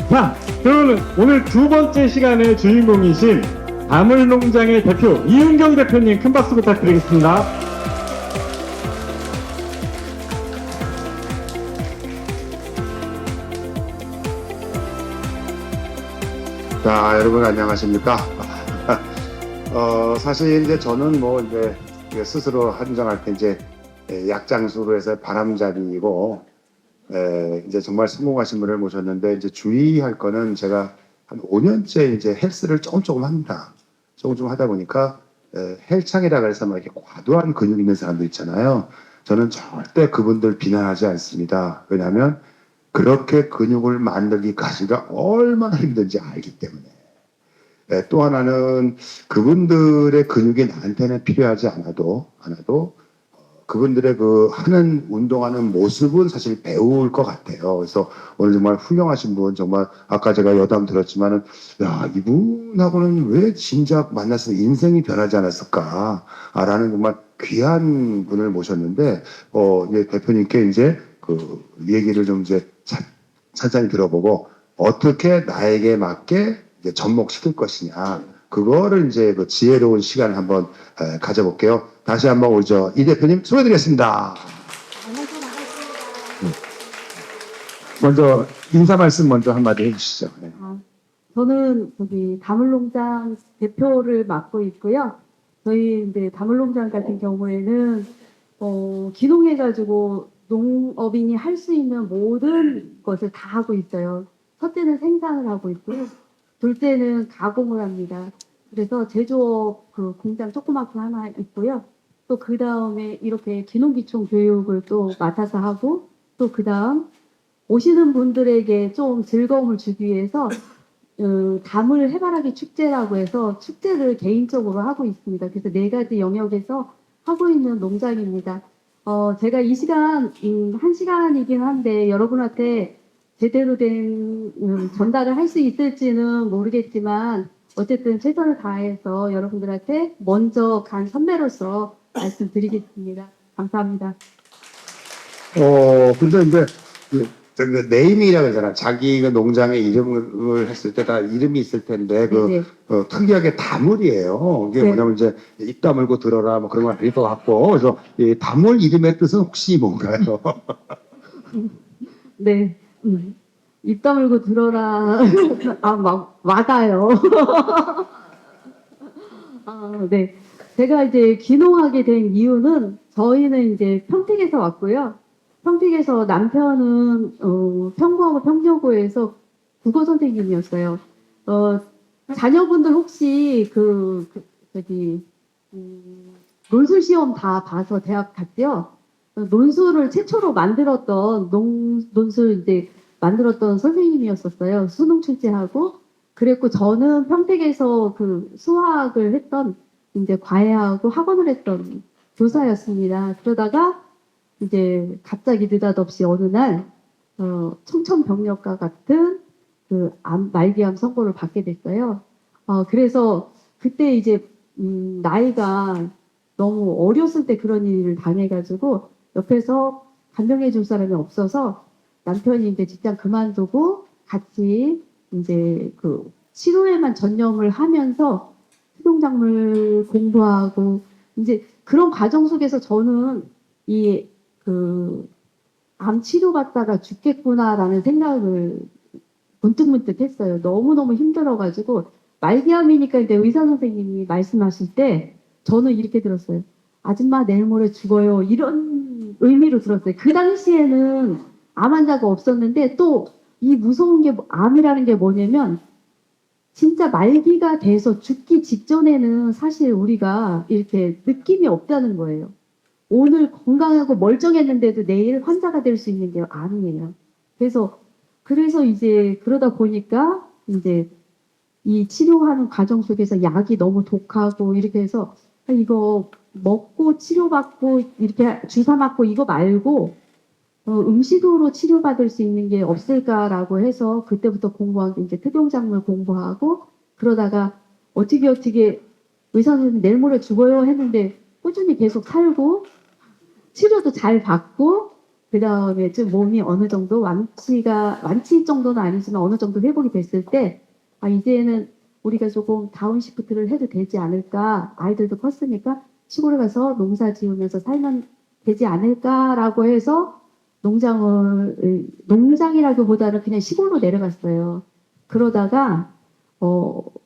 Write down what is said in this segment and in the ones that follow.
자, 그러면 오늘 두 번째 시간의 주인공이신 다물농장의 대표 이은경 대표님 큰 박수 부탁드리겠습니다. 자, 여러분 안녕하십니까? 사실 이제 저는 뭐 이제 스스로 한정할 때 이제 약장수로 해서 바람잡이이고 이제 정말 성공하신 분을 모셨는데 이제 주의할 거는 제가 한 5년째 이제 헬스를 조금 합니다. 조금 하다 보니까 헬창이라 그래서 막 이렇게 과도한 근육 있는 사람들 있잖아요. 저는 절대 그분들 비난하지 않습니다. 왜냐하면 그렇게 근육을 만들기까지가 얼마나 힘든지 알기 때문에. 또 하나는 그분들의 근육이 나한테는 필요하지 않아도 그분들의 그 하는 운동하는 모습은 사실 배울 것 같아요. 그래서 오늘 정말 훌륭하신 분, 정말 아까 제가 여담 들었지만은 야, 이분하고는 왜 진작 만나서 인생이 변하지 않았을까라는 정말 귀한 분을 모셨는데 이제 대표님께 이제 그 얘기를 좀 이제 찬찬히 들어보고 어떻게 나에게 맞게 이제 접목시킬 것이냐 그거를 이제 그 지혜로운 시간을 한번 가져볼게요. 다시 한번 우리 이 대표님 소개드리겠습니다. 먼저 인사 말씀 먼저 한마디 해주시죠. 네. 저는 저기 다물농장 대표를 맡고 있고요. 저희 이제 다물농장 같은 경우에는 기농해가지고 농업인이 할 수 있는 모든 것을 다 하고 있어요. 첫째는 생산을 하고 있고요. 둘째는 가공을 합니다. 그래서 제조업 그 공장 조그맣게 하나 있고요. 또 그 다음에 이렇게 기농기촌 교육을 또 맡아서 하고 또 그 다음 오시는 분들에게 좀 즐거움을 주기 위해서 다물 해바라기 축제라고 해서 축제를 개인적으로 하고 있습니다. 그래서 4가지 영역에서 하고 있는 농장입니다. 제가 이 시간, 1시간이긴 한데 여러분한테 제대로 된 전달을 할 수 있을지는 모르겠지만 어쨌든 최선을 다해서 여러분들한테 먼저 간 선배로서 말씀드리겠습니다. 감사합니다. 근데 이제 그 네이밍이라고 하잖아. 자기 그 농장의 이름을 했을 때 다 이름이 있을 텐데 네네. 특이하게 다물이에요. 이게 네. 뭐냐면 이제 입 다물고 들어라 뭐 그런 건 아닐 것 같고 그래서 이 다물 이름의 뜻은 혹시 뭔가요? 네. 입 다물고 들어라. 막 와닿아요. 네. 제가 이제 귀농하게 된 이유는 저희는 이제 평택에서 왔고요. 평택에서 남편은 평구하고 평려고에서 국어 선생님이었어요. 자녀분들 혹시 논술 시험 다 봐서 대학 갔죠? 논술을 최초로 만들었던 논술 이제 만들었던 선생님이었었어요. 수능 출제하고 그랬고 저는 평택에서 그 수학을 했던 이제 과외하고 학원을 했던 교사였습니다. 그러다가 이제 갑자기 느닷없이 어느 날 청천벽력과 같은 그 말기암 선고를 받게 됐어요. 그래서 그때 이제 나이가 너무 어렸을 때 그런 일을 당해가지고 옆에서 간병해 줄 사람이 없어서 남편이 이제 직장 그만두고 같이 이제 그 치료에만 전념을 하면서 수동작물 공부하고 이제 그런 과정 속에서 저는 이 암 치료 받다가 죽겠구나라는 생각을 문득문득 했어요. 너무너무 힘들어가지고 말기암이니까 이제 의사 선생님이 말씀하실 때 저는 이렇게 들었어요. 아줌마 내일 모레 죽어요. 이런 의미로 들었어요. 그 당시에는 암 환자가 없었는데 또 이 무서운 게 암이라는 게 뭐냐면 진짜 말기가 돼서 죽기 직전에는 사실 우리가 이렇게 느낌이 없다는 거예요. 오늘 건강하고 멀쩡했는데도 내일 환자가 될 수 있는 게 암이에요. 그래서 이제 그러다 보니까 이제 이 치료하는 과정 속에서 약이 너무 독하고 이렇게 해서 이거 먹고 치료받고 이렇게 주사 맞고 이거 말고 음식으로 치료받을 수 있는 게 없을까라고 해서 그때부터 공부한 게 이제 특용작물 공부하고 그러다가 어떻게 의사 선생님 내일 모레 죽어요 했는데 꾸준히 계속 살고 치료도 잘 받고 그 다음에 좀 몸이 어느 정도 완치 정도는 아니지만 어느 정도 회복이 됐을 때, 아, 이제는 우리가 조금 다운시프트를 해도 되지 않을까. 아이들도 컸으니까 시골에 가서 농사 지으면서 살면 되지 않을까라고 해서 농장이라기보다는 그냥 시골로 내려갔어요. 그러다가,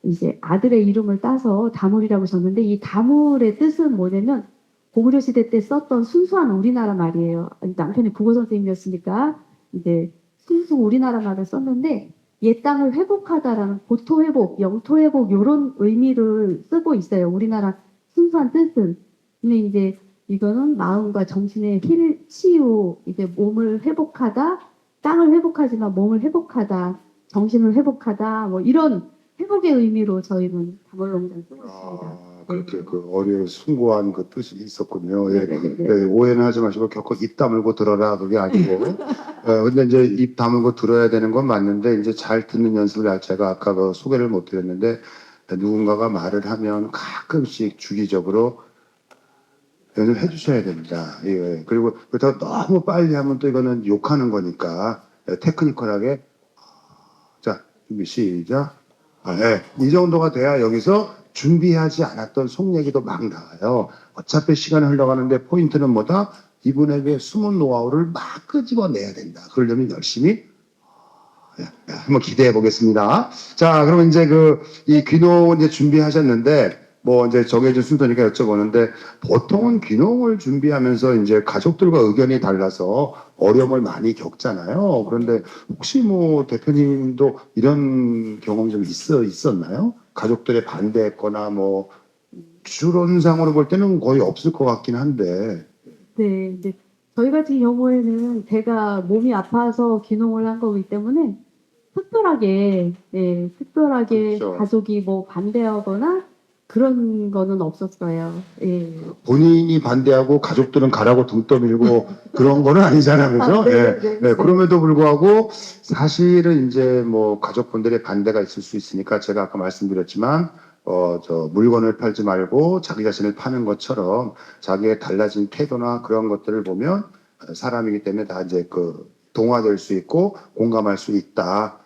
이제 아들의 이름을 따서 다물이라고 줬는데 이 다물의 뜻은 뭐냐면 고구려 시대 때 썼던 순수한 우리나라 말이에요. 남편이 국어 선생님이었으니까 이제 순수 우리나라 말을 썼는데 옛 땅을 회복하다라는 고토 회복, 영토 회복 이런 의미를 쓰고 있어요. 우리나라 순수한 뜻은. 근데 이제 이거는 마음과 정신의 치유, 이제 몸을 회복하다, 땅을 회복하지만 몸을 회복하다, 정신을 회복하다, 뭐 이런 회복의 의미로 저희는 다물농장 쓰고 있습니다. 그렇게 그 어려운 숭고한 그 뜻이 있었군요. 예. 네네네. 예, 오해는 하지 마시고 결코 입 다물고 들어라 그게 아니고. 근데 이제 입 다물고 들어야 되는 건 맞는데 이제 잘 듣는 연습을 제가 아까 그 소개를 못 드렸는데 누군가가 말을 하면 가끔씩 주기적으로 연습해 주셔야 됩니다. 예. 그리고 그렇다고 너무 빨리 하면 또 이거는 욕하는 거니까 테크니컬하게 자 준비 시작. 예. 이 정도가 돼야 여기서 준비하지 않았던 속 얘기도 막 나와요. 어차피 시간이 흘러가는데 포인트는 뭐다? 이분에게 숨은 노하우를 막 끄집어내야 된다. 그러려면 열심히 한번 기대해 보겠습니다. 자, 그럼 이제 이 귀농 이제 준비하셨는데, 뭐 이제 정해진 순서니까 여쭤보는데, 보통은 귀농을 준비하면서 이제 가족들과 의견이 달라서 어려움을 많이 겪잖아요. 그런데 혹시 뭐 대표님도 이런 경험 좀 있었나요? 가족들의 반대했거나 뭐, 추론상으로 볼 때는 거의 없을 것 같긴 한데. 네, 이제 저희 같은 경우에는 제가 몸이 아파서 귀농을 한 거기 때문에 특별하게 그렇죠. 가족이 뭐 반대하거나 그런 거는 없었어요. 예. 본인이 반대하고 가족들은 가라고 등 떠밀고 그런 거는 아니잖아요. 그죠? 아, 네, 예. 네, 네, 네. 그럼에도 불구하고 사실은 이제 뭐 가족분들의 반대가 있을 수 있으니까 제가 아까 말씀드렸지만 물건을 팔지 말고 자기 자신을 파는 것처럼 자기의 달라진 태도나 그런 것들을 보면 사람이기 때문에 다 이제 동화될 수 있고 공감할 수 있다.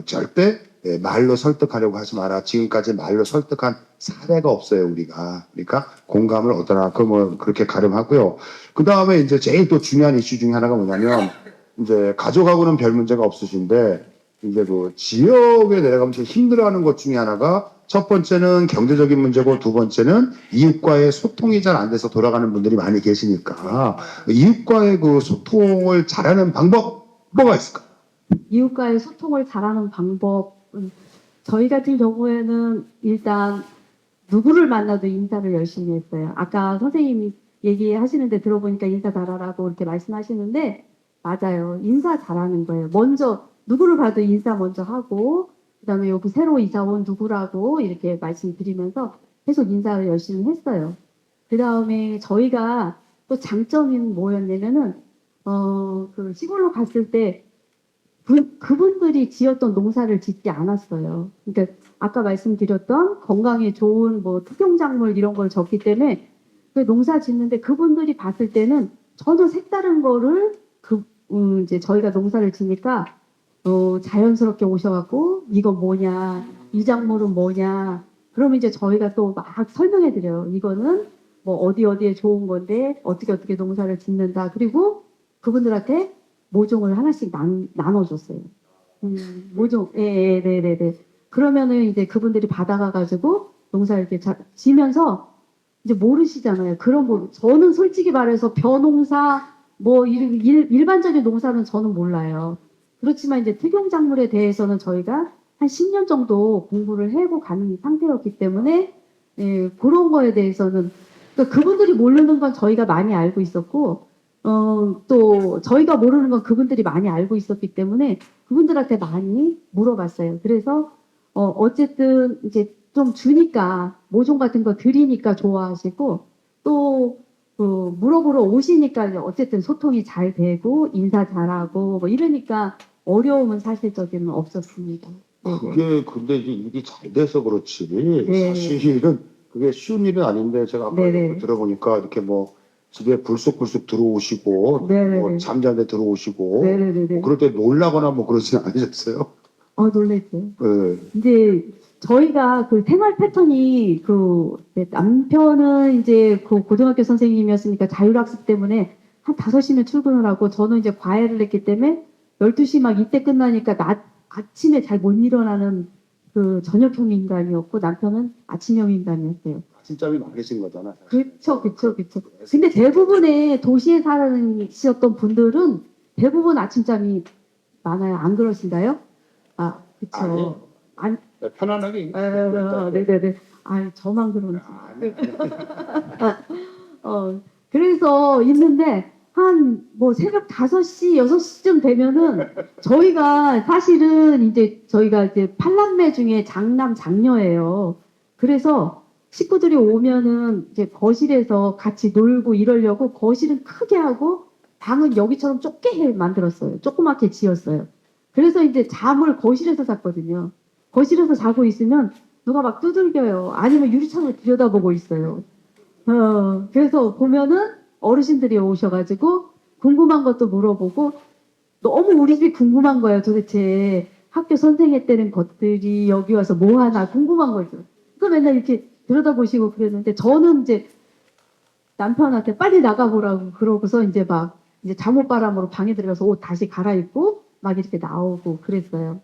절대 말로 설득하려고 하지 마라. 지금까지 말로 설득한 사례가 없어요, 우리가. 그러니까 공감을 얻어라. 그렇게 가름하고요. 그 다음에 이제 제일 또 중요한 이슈 중에 하나가 뭐냐면, 이제 가족하고는 별 문제가 없으신데, 이제 지역에 내려가면서 힘들어하는 것 중에 하나가 첫 번째는 경제적인 문제고 두 번째는 이웃과의 소통이 잘 안 돼서 돌아가는 분들이 많이 계시니까 이웃과의 그 소통을 잘하는 방법 뭐가 있을까? 이웃과의 소통을 잘하는 방법은 저희 같은 경우에는 일단 누구를 만나도 인사를 열심히 했어요. 아까 선생님이 얘기하시는데 들어보니까 인사 잘하라고 이렇게 말씀하시는데 맞아요. 인사 잘하는 거예요. 먼저 누구를 봐도 인사 먼저 하고 그다음에 여기 새로 이사 온 누구라고 이렇게 말씀드리면서 계속 인사를 열심히 했어요. 그다음에 저희가 또 장점이 뭐였냐면은 그 시골로 갔을 때 그분들이 지었던 농사를 짓지 않았어요. 그러니까 아까 말씀드렸던 건강에 좋은 뭐 특용작물 이런 걸 졌기 때문에 그 농사 짓는데 그분들이 봤을 때는 전혀 색다른 거를 이제 저희가 농사를 지니까 자연스럽게 오셔갖고 이거 뭐냐, 이 작물은 뭐냐. 그러면 이제 저희가 또 막 설명해 드려요. 이거는 뭐 어디에 좋은 건데 어떻게 농사를 짓는다. 그리고 그분들한테 모종을 하나씩 나눠줬어요. 모종, 네. 그러면은 이제 그분들이 받아가가지고 농사 이렇게 지면서 이제 모르시잖아요. 저는 솔직히 말해서 벼농사, 뭐 일반적인 농사는 저는 몰라요. 그렇지만 이제 특용작물에 대해서는 저희가 한 10년 정도 공부를 해고 가는 상태였기 때문에 그런 거에 대해서는 그러니까 그분들이 모르는 건 저희가 많이 알고 있었고 또 저희가 모르는 건 그분들이 많이 알고 있었기 때문에 그분들한테 많이 물어봤어요. 그래서 어쨌든 이제 좀 주니까 모종 같은 거 드리니까 좋아하시고 또 물어보러 오시니까 어쨌든 소통이 잘 되고 인사 잘하고 뭐 이러니까 어려움은 사실적으로는 없었습니다. 네네. 그게 근데 이제 일이 잘 돼서 그렇지 네. 사실은 그게 쉬운 일은 아닌데 제가 아까 네네. 들어보니까 이렇게 뭐 집에 불쑥불쑥 들어오시고 네네네. 뭐 잠자는데 들어오시고 네네네. 그럴 때 놀라거나 뭐 그러지는 않으셨어요? 놀랬죠. 네. 이제 저희가 그 생활 패턴이 남편은 이제 그 고등학교 선생님이었으니까 자율학습 때문에 한 5시면 출근을 하고 저는 이제 과외를 했기 때문에 12시 막 이때 끝나니까 아침에 잘 못 일어나는 그 저녁형 인간이었고 남편은 아침형 인간이었어요. 아침잠이 많으신 거잖아. 사실. 그쵸. 근데 대부분의 도시에 사시던 분들은 대부분 아침잠이 많아요. 안 그러신가요? 그쵸. 아니에요. 안, 편안하게. 네네네. 저만 그런지. 아니. 그래서 있는데, 새벽 5시, 6시쯤 되면은, 저희가 이제 8남매 중에 장남, 장녀예요. 그래서 식구들이 오면은 이제 거실에서 같이 놀고 이러려고 거실은 크게 하고, 방은 여기처럼 좁게 만들었어요. 조그맣게 지었어요. 그래서 이제 잠을 거실에서 잤거든요. 거실에서 자고 있으면 누가 막 두들겨요. 아니면 유리창을 들여다보고 있어요. 그래서 보면은 어르신들이 오셔가지고 궁금한 것도 물어보고 너무 우리 집이 궁금한 거예요. 도대체 학교 선생했다는 것들이 여기 와서 뭐 하나 궁금한 거죠. 그래서 맨날 이렇게 들여다보시고 그랬는데 저는 이제 남편한테 빨리 나가보라고 그러고서 이제 잠옷바람으로 방에 들어가서 옷 다시 갈아입고 막 이렇게 나오고 그랬어요.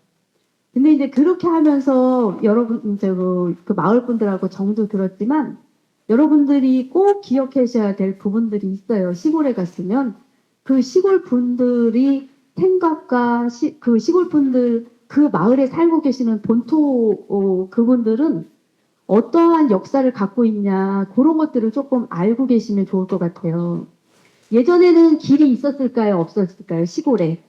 근데 이제 그렇게 하면서 여러분, 이제 그 마을 분들하고 정도 들었지만 여러분들이 꼭 기억하셔야 될 부분들이 있어요. 시골에 갔으면 그 시골 분들이 생각과 그 시골 분들, 그 마을에 살고 계시는 본토 그분들은 어떠한 역사를 갖고 있냐 그런 것들을 조금 알고 계시면 좋을 것 같아요. 예전에는 길이 있었을까요? 없었을까요? 시골에.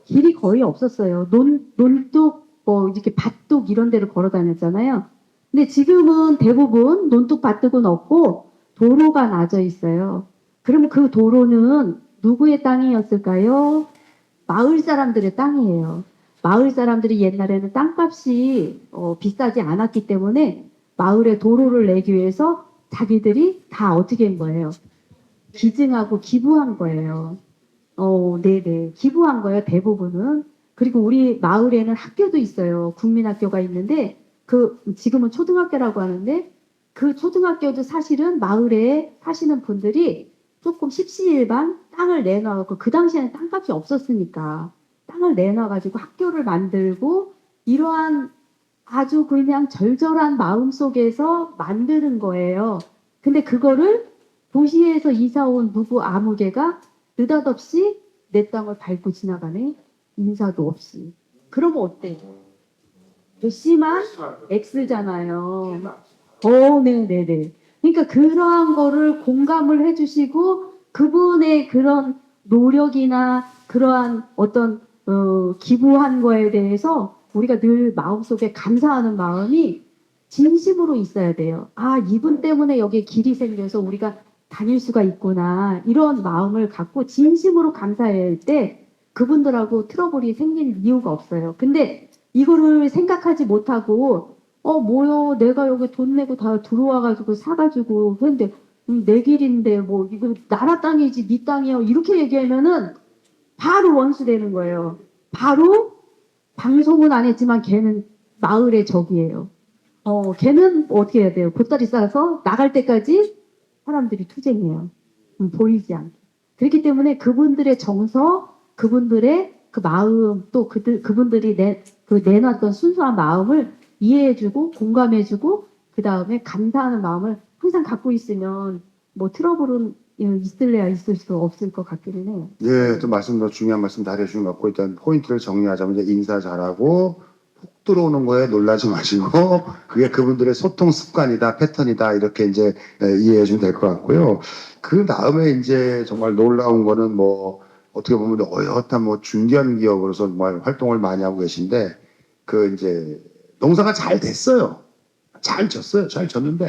길이 거의 없었어요. 논둑, 이렇게 밭둑 이런 데를 걸어 다녔잖아요. 근데 지금은 대부분 논둑, 밭둑은 없고 도로가 나져 있어요. 그러면 그 도로는 누구의 땅이었을까요? 마을 사람들의 땅이에요. 마을 사람들이 옛날에는 땅값이 비싸지 않았기 때문에 마을에 도로를 내기 위해서 자기들이 다 어떻게 한 거예요? 기증하고 기부한 거예요. 네네. 기부한 거예요, 대부분은. 그리고 우리 마을에는 학교도 있어요. 국민학교가 있는데, 지금은 초등학교라고 하는데, 그 초등학교도 사실은 마을에 사시는 분들이 조금 십시일반 땅을 내놔갖고, 그 당시에는 땅값이 없었으니까, 땅을 내놔가지고 학교를 만들고, 이러한 아주 그냥 절절한 마음 속에서 만드는 거예요. 근데 그거를 도시에서 이사 온 누구 아무개가 느닷없이 내 땅을 밟고 지나가네. 인사도 없이. 그러면 어때? 심한 X잖아요. 네네네. 그러니까 그러한 거를 공감을 해주시고 그분의 그런 노력이나 그러한 어떤 기부한 거에 대해서 우리가 늘 마음속에 감사하는 마음이 진심으로 있어야 돼요. 이분 때문에 여기에 길이 생겨서 우리가 다닐 수가 있구나. 이런 마음을 갖고 진심으로 감사해야 할 때 그분들하고 트러블이 생길 이유가 없어요. 근데 이거를 생각하지 못하고 뭐요? 내가 여기 돈 내고 다 들어와가지고 사가지고 근데 내 길인데 뭐 이거 나라 땅이지 네 땅이요. 이렇게 얘기하면은 바로 원수 되는 거예요. 바로 방송은 안 했지만 걔는 마을의 적이에요. 걔는 어떻게 해야 돼요? 보따리 싸서 나갈 때까지 사람들이 투쟁해요. 보이지 않게. 그렇기 때문에 그분들의 정서, 그분들의 그 마음, 또 그분들이 내놨던 순수한 마음을 이해해주고, 공감해주고, 그 다음에 감사하는 마음을 항상 갖고 있으면, 트러블은 있을래야 있을 수 없을 것 같기는 해요. 예, 또 중요한 말씀 다 해주신 것 같고, 일단 포인트를 정리하자면 이제 인사 잘하고, 훅 들어오는 거에 놀라지 마시고, 그게 그분들의 소통 습관이다, 패턴이다, 이렇게 이제 이해해 주면 될 것 같고요. 그 다음에 이제 정말 놀라운 거는 어떻게 보면 어엿한 중견 기업으로서 정말 활동을 많이 하고 계신데, 이제 농사가 잘 됐어요. 잘 졌어요. 잘 졌는데,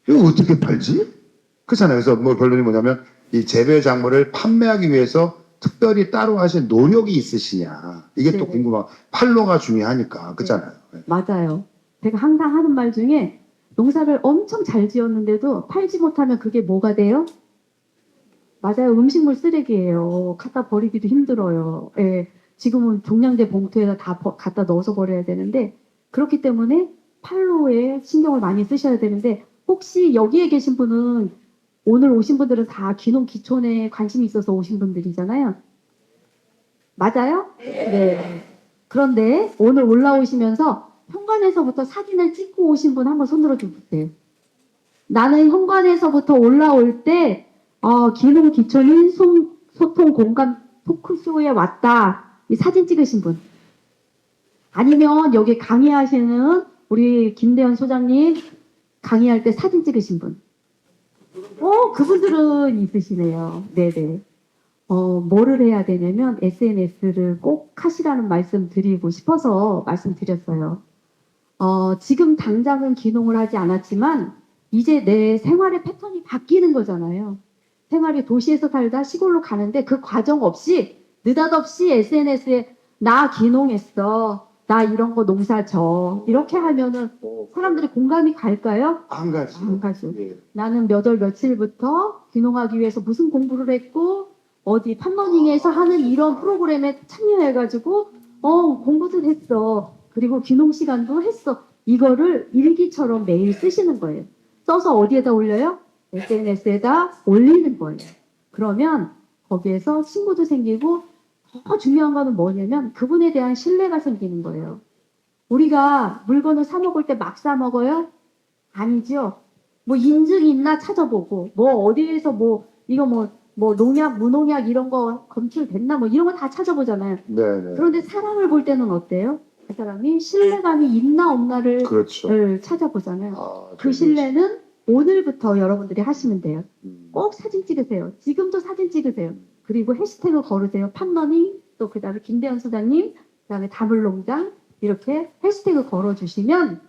이거 어떻게 팔지? 그렇잖아요. 그래서 결론이 뭐냐면, 이 재배 작물을 판매하기 위해서 특별히 따로 하신 노력이 있으시냐. 이게 또 네네. 궁금하고, 판로가 중요하니까. 그렇잖아요. 맞아요. 제가 항상 하는 말 중에 농사를 엄청 잘 지었는데도 팔지 못하면 그게 뭐가 돼요? 맞아요. 음식물 쓰레기예요. 갖다 버리기도 힘들어요. 예. 지금은 종량제 봉투에다 다 갖다 넣어서 버려야 되는데 그렇기 때문에 판로에 신경을 많이 쓰셔야 되는데 혹시 여기에 계신 분은 오늘 오신 분들은 다 귀농 귀촌에 관심이 있어서 오신 분들이잖아요. 맞아요? 네. 그런데 오늘 올라오시면서 현관에서부터 사진을 찍고 오신 분 한번 손들어 주세요. 나는 현관에서부터 올라올 때 귀농 귀촌인 소통 공감 토크쇼에 왔다. 이 사진 찍으신 분. 아니면 여기 강의하시는 우리 김대현 소장님 강의할 때 사진 찍으신 분. 그분들은 있으시네요. 네네. 뭐를 해야 되냐면 SNS를 꼭 하시라는 말씀 드리고 싶어서 말씀드렸어요. 지금 당장은 귀농을 하지 않았지만 이제 내 생활의 패턴이 바뀌는 거잖아요. 생활이 도시에서 살다 시골로 가는데 그 과정 없이 느닷없이 SNS에 나 귀농했어. 나 이런 거 농사 져. 이렇게 하면은 사람들이 공감이 갈까요? 안 가지. 안 가죠. 예. 나는 몇 월 며칠부터 귀농하기 위해서 무슨 공부를 했고 어디 팜러닝에서 하는 이런 프로그램에 참여해가지고 공부도 했어. 그리고 귀농 시간도 했어. 이거를 일기처럼 매일 쓰시는 거예요. 써서 어디에다 올려요? SNS에다 올리는 거예요. 그러면 거기에서 친구도 생기고 더 중요한 거는 뭐냐면 그분에 대한 신뢰가 생기는 거예요. 우리가 물건을 사 먹을 때 막 사 먹어요? 아니죠. 뭐 인증이 있나 찾아보고 뭐 어디에서 이거 농약, 무농약 이런 거 검출됐나 이런 거 다 찾아보잖아요. 네네. 그런데 사람을 볼 때는 어때요? 그 사람이 신뢰감이 있나 없나를 그렇죠. 찾아보잖아요. 그 신뢰는 오늘부터 여러분들이 하시면 돼요. 꼭 사진 찍으세요. 지금도 사진 찍으세요. 그리고 해시태그 걸으세요. 팜러닝, 또 그 다음에 김대현 소장님, 그 다음에 다물농장 이렇게 해시태그 걸어주시면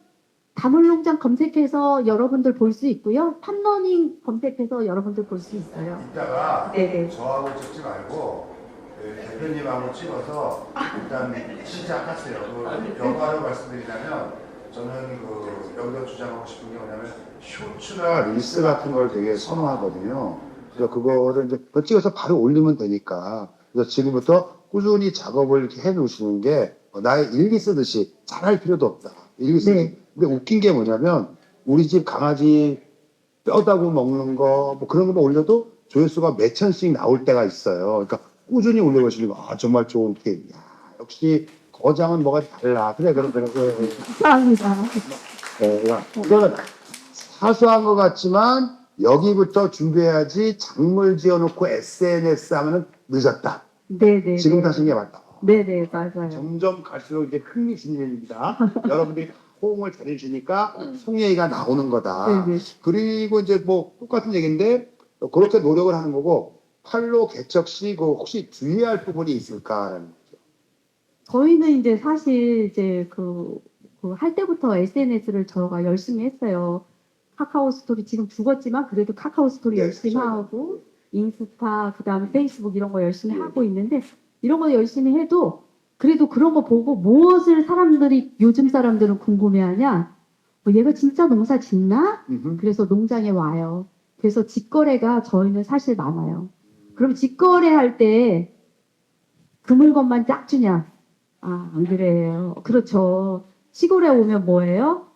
다물농장 검색해서 여러분들 볼 수 있고요. 팜러닝 검색해서 여러분들 볼 수 있어요. 이따가 네네. 저하고 찍지 말고 대표님하고 찍어서 일단 시작하세요. 영화로 말씀드리자면 저는 여기서 주장하고 싶은 게 뭐냐면 쇼츠나 릴스 같은 걸 되게 선호하거든요. 그래서 그거를 이제 찍어서 바로 올리면 되니까. 그래서 지금부터 꾸준히 작업을 이렇게 해 놓으시는 게 나의 일기 쓰듯이 잘할 필요도 없다. 일기 쓰듯이. 네. 근데 웃긴 게 뭐냐면 우리 집 강아지 뼈다구 먹는 거 그런 거만 올려도 조회수가 몇 천씩 나올 때가 있어요. 그러니까 꾸준히 올려보시니까 정말 좋은 팁. 야, 역시 거장은 뭐가 달라. 그래. 감사합니다. 이거는 사소한 것 같지만 여기부터 준비해야지 작물 지어놓고 SNS 하면은 늦었다. 네네. 지금 하신 게 맞다. 네네, 맞아요. 점점 갈수록 이제 흥미진진입니다. 여러분들이 호응을 잘해주니까 송예의가 나오는 거다. 네네. 그리고 이제 똑같은 얘기인데 그렇게 노력을 하는 거고 팔로 개척 시 혹시 주의할 부분이 있을까라는 거죠. 저희는 이제 사실 이제 할 때부터 SNS를 저가 열심히 했어요. 카카오 스토리 지금 죽었지만 그래도 카카오 스토리 네, 열심히 그렇죠. 하고 인스타 그다음에 페이스북 이런 거 열심히 하고 있는데 이런 거 열심히 해도 그래도 그런 거 보고 무엇을 요즘 사람들은 궁금해하냐? 얘가 진짜 농사 짓나? 그래서 농장에 와요. 그래서 직거래가 저희는 사실 많아요. 그럼 직거래할 때 그 물건만 쫙 주냐? 안 그래요. 그렇죠. 시골에 오면 뭐예요?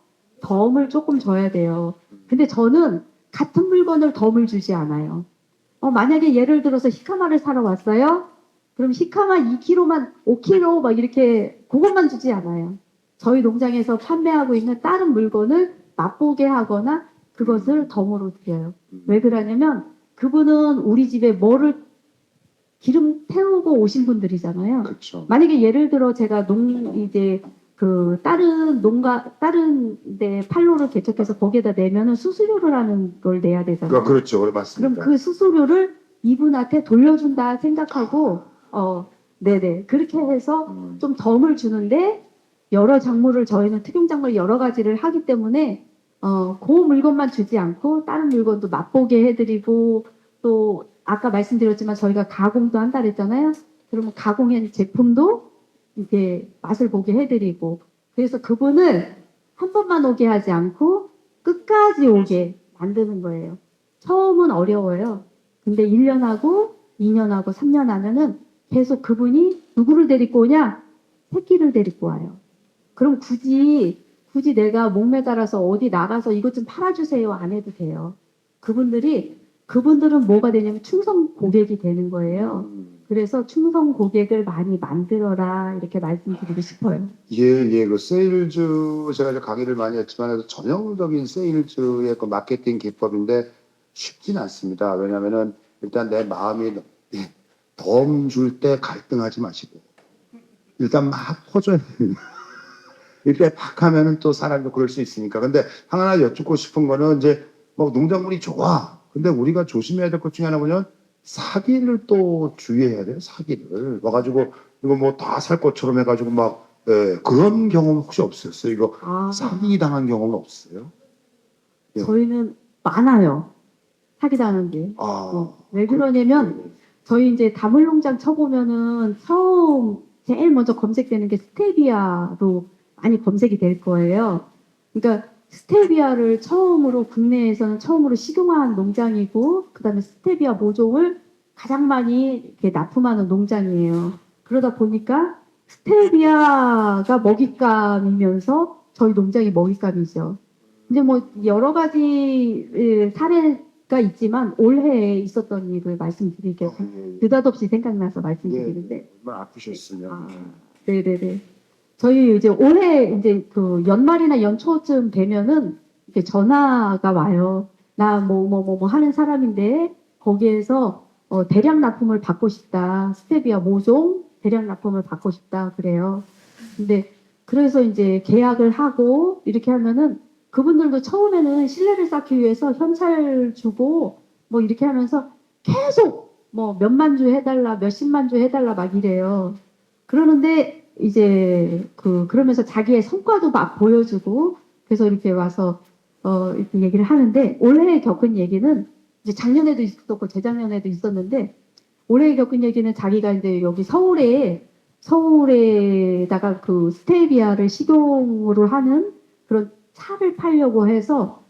덤을 조금 줘야 돼요. 근데 저는 같은 물건을 덤을 주지 않아요. 만약에 예를 들어서 히카마를 사러 왔어요? 그럼 히카마 2kg만, 5kg 막 이렇게 그것만 주지 않아요. 저희 농장에서 판매하고 있는 다른 물건을 맛보게 하거나 그것을 덤으로 드려요. 왜 그러냐면 그분은 우리 집에 기름 태우고 오신 분들이잖아요. 그렇죠. 만약에 예를 들어 제가 다른 데 판로를 개척해서 거기에다 내면은 수수료를 하는 걸 내야 되잖아요. 그렇죠. 그래 맞습니다. 그럼 그 수수료를 이분한테 돌려준다 생각하고, 네네. 그렇게 해서 좀 덤을 주는데, 여러 작물을 저희는 특용작물 여러 가지를 하기 때문에, 그 물건만 주지 않고, 다른 물건도 맛보게 해드리고, 또, 아까 말씀드렸지만 저희가 가공도 한다 그랬잖아요. 그러면 가공한 제품도 이렇게 맛을 보게 해드리고, 그래서 그분을 한 번만 오게 하지 않고, 끝까지 오게 만드는 거예요. 처음은 어려워요. 근데 1년 하고 2년 하고 3년 하면은 계속 그분이 누구를 데리고 오냐? 새끼를 데리고 와요. 그럼 굳이 내가 목매달아서 어디 나가서 이것 좀 팔아주세요 안 해도 돼요. 그분들은 뭐가 되냐면 충성 고객이 되는 거예요. 그래서 충성 고객을 많이 만들어라 이렇게 말씀드리고 싶어요. 예, 그 세일즈 제가 이제 강의를 많이 했지만 전형적인 세일즈의 그 마케팅 기법인데 쉽진 않습니다. 왜냐하면은 일단 내 마음이 덤 줄 때 갈등하지 마시고 일단 막 퍼줘야 됩니다. 이렇게 팍 하면은 또 사람도 그럴 수 있으니까. 근데 하나 여쭙고 싶은 거는 이제 뭐 농작물이 좋아. 근데 우리가 조심해야 될 것 중에 하나 뭐냐면 사기를 또 주의해야 돼요. 사기를 와가지고 이거 뭐 다 살 것처럼 해가지고 막 그런 경험 혹시 없었어요? 이거 아, 사기 당한 경험은 없어요? 저희는 많아요. 사기당하는 게. 왜 그러냐면 저희 이제 다물농장 쳐보면은 제일 먼저 검색되는 게 스테비아로 많이 검색이 될 거예요. 그러니까 스테비아를 국내에서는 처음으로 식용한 농장이고, 그 다음에 스테비아 모종을 가장 많이 이렇게 납품하는 농장이에요. 그러다 보니까 스테비아가 먹잇감이면서 저희 농장이 먹잇감이죠. 이제 뭐 여러 가지 사례가 있지만 올해에 있었던 일을 말씀드릴게요. 느닷없이 생각나서 말씀드리는데. 정말 아프셨으면. 네네네. 저희 이제 올해 이제 그 연말이나 연초쯤 되면은 이렇게 전화가 와요. 나 뭐 하는 사람인데 거기에서 대량 납품을 받고 싶다. 스테비아 모종 대량 납품을 받고 싶다. 그래요. 근데 그래서 이제 계약을 하고 이렇게 하면은 그분들도 처음에는 신뢰를 쌓기 위해서 현찰 주고 뭐 이렇게 하면서 계속 뭐 몇만 주 해달라, 몇십만 주 해달라 막 이래요. 그러는데 이제 그러면서 자기의 성과도 막 보여주고 그래서 이렇게 와서 이렇게 얘기를 하는데 올해 겪은 얘기는 이제 작년에도 있었고 재작년에도 있었는데 올해 겪은 얘기는 자기가 이제 여기 서울에다가 그 스테비아를 식용으로 하는 그런 차를 팔려고 해서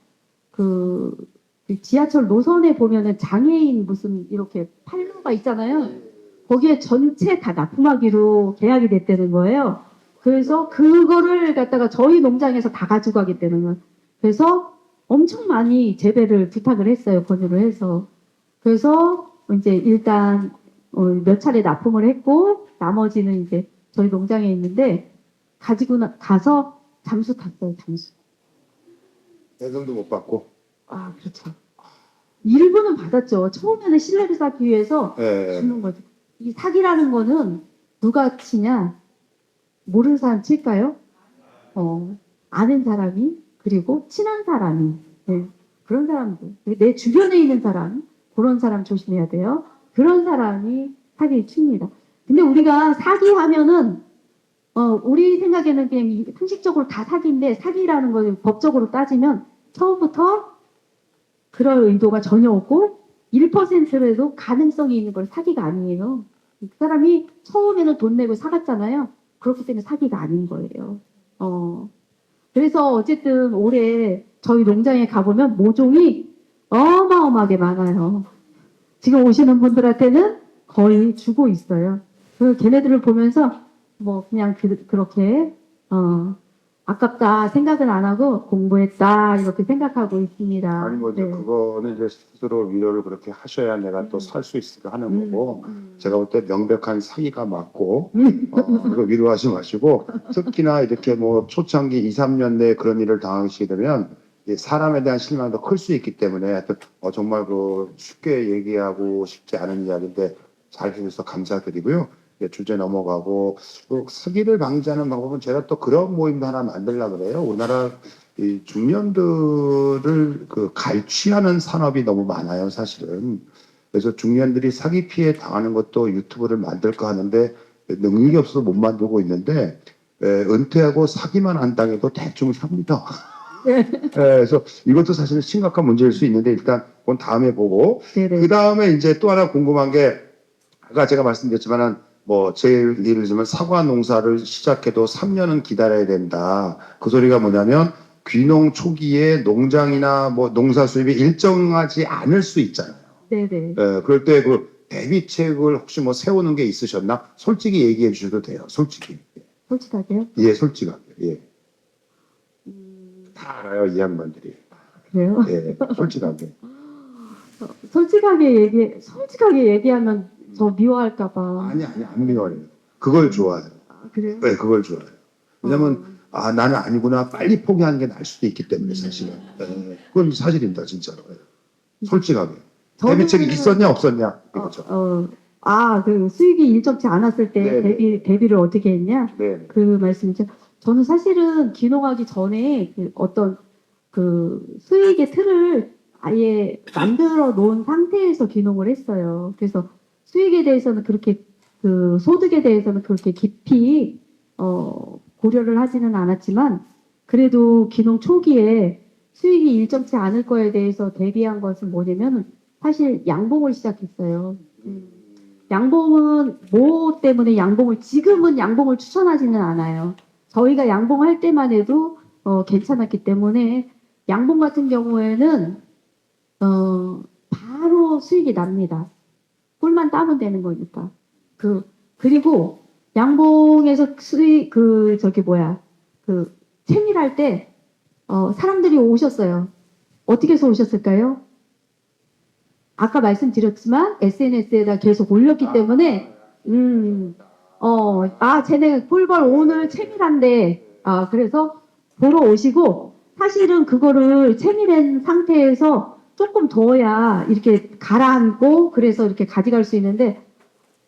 그 지하철 노선에 보면은 장애인 무슨 이렇게 판로가 있잖아요. 거기에 전체 다 납품하기로 계약이 됐다는 거예요. 그래서 그거를 갖다가 저희 농장에서 다 가져가겠다는 거예요. 그래서 엄청 많이 재배를 부탁을 했어요. 권유를 해서. 그래서 이제 일단 몇 차례 납품을 했고 나머지는 이제 저희 농장에 있는데 가서 잠수 탔어요. 잠수. 배송도 못 받고. 아, 그렇죠. 일부는 받았죠. 처음에는 신뢰를 쌓기 위해서 주는 거죠. 이 사기라는 거는 누가 치냐? 모르는 사람 칠까요? 아는 사람이, 그리고 친한 사람이, 그런 사람들. 내 주변에 있는 사람, 그런 사람 조심해야 돼요. 그런 사람이 사기를 칩니다. 근데 우리가 사기하면은, 우리 생각에는 그냥 상식적으로 다 사기인데, 사기라는 걸 법적으로 따지면, 처음부터 그럴 의도가 전혀 없고 1%라도 가능성이 있는 걸 사기가 아니에요. 그 사람이 처음에는 돈 내고 사갔잖아요. 그렇기 때문에 사기가 아닌 거예요. 그래서 어쨌든 올해 저희 농장에 가보면 모종이 어마어마하게 많아요. 지금 오시는 분들한테는 거의 주고 있어요. 그 걔네들을 보면서 뭐 그냥 그렇게 아깝다 생각은 안 하고 공부했다 이렇게 생각하고 있습니다. 아니 뭐 이제 그거는 이제 스스로 위로를 그렇게 하셔야 내가 또 살 수 있을까 하는 거고 제가 볼 때 명백한 사기가 맞고 이거 위로하지 마시고 특히나 이렇게 뭐 초창기 2, 3년 내에 그런 일을 당하시게 되면 사람에 대한 실망도 클 수 있기 때문에 하여튼 정말 쉽게 얘기하고 싶지 않은 이야기인데 잘 해주셔서 감사드리고요. 주제 넘어가고 사기를 방지하는 방법은 제가 또 그런 모임도 하나 만들려고 그래요. 우리나라 이 중년들을 갈취하는 산업이 너무 많아요, 사실은. 그래서 중년들이 사기 피해 당하는 것도 유튜브를 만들까 하는데 능력이 없어서 못 만들고 있는데 은퇴하고 사기만 안 당해도 대충 삽니다. 그래서 이것도 사실은 심각한 문제일 수 있는데 일단 그건 다음에 보고 그 다음에 이제 또 하나 궁금한 게 아까 제가 말씀드렸지만은 제일 예를 들면 사과 농사를 시작해도 3년은 기다려야 된다. 그 소리가 뭐냐면 귀농 초기에 농장이나 농사 수입이 일정하지 않을 수 있잖아요. 네네. 그럴 때 그 대비책을 혹시 뭐 세우는 게 있으셨나? 솔직히 얘기해 주셔도 돼요. 솔직히. 솔직하게요? 예, 솔직하게. 예. 다 알아요, 이 양반들이. 그래요? 예, 솔직하게. 솔직하게 얘기하면 저 미워할까봐. 아니, 안 미워해요. 그걸 좋아해요. 아, 그래요? 네, 그걸 좋아해요. 왜냐면, 나는 아니구나. 빨리 포기하는 게 나을 수도 있기 때문에, 사실은. 예, 그건 사실입니다, 진짜로. 예. 솔직하게. 대비책이 있었냐, 없었냐. 그렇죠. 그 수익이 일정치 않았을 때 네네. 대비를 어떻게 했냐? 네. 그 말씀이죠. 저는 사실은 귀농하기 전에 그 어떤 그 수익의 틀을 아예 만들어 놓은 상태에서 귀농을 했어요. 그래서 수익에 대해서는 그렇게 그 소득에 대해서는 그렇게 깊이 고려를 하지는 않았지만 그래도 귀농 초기에 수익이 일정치 않을 거에 대해서 대비한 것은 뭐냐면 사실 양봉을 시작했어요. 양봉은 뭐 때문에 지금은 양봉을 추천하지는 않아요. 저희가 양봉할 때만 해도 괜찮았기 때문에 양봉 같은 경우에는 바로 수익이 납니다. 꿀만 따면 되는 거니까. 그리고 양봉에서 수익 채밀할 때 사람들이 오셨어요. 어떻게 해서 오셨을까요? 아까 말씀드렸지만 SNS에다 계속 올렸기 때문에 쟤네 꿀벌 오늘 채밀한데 그래서 보러 오시고 사실은 그거를 채밀한 상태에서 조금 둬야 이렇게 가라앉고 그래서 이렇게 가져갈 수 있는데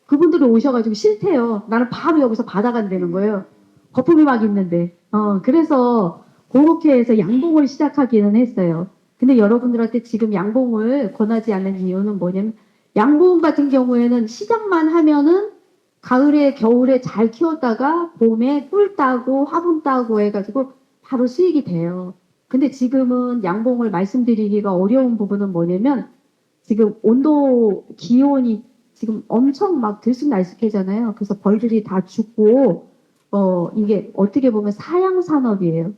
그분들이 오셔가지고 싫대요. 나는 바로 여기서 받아간다는 거예요. 거품이 막 있는데 그래서 그렇게 해서 양봉을 시작하기는 했어요. 근데 여러분들한테 지금 양봉을 권하지 않는 이유는 뭐냐면 양봉 같은 경우에는 시작만 하면은 가을에 겨울에 잘 키웠다가 봄에 꿀 따고 화분 따고 해가지고 바로 수익이 돼요. 근데 지금은 양봉을 말씀드리기가 어려운 부분은 뭐냐면 지금 온도 기온이 지금 엄청 막 들쑥날쑥해잖아요. 그래서 벌들이 다 죽고 이게 어떻게 보면 사양 산업이에요.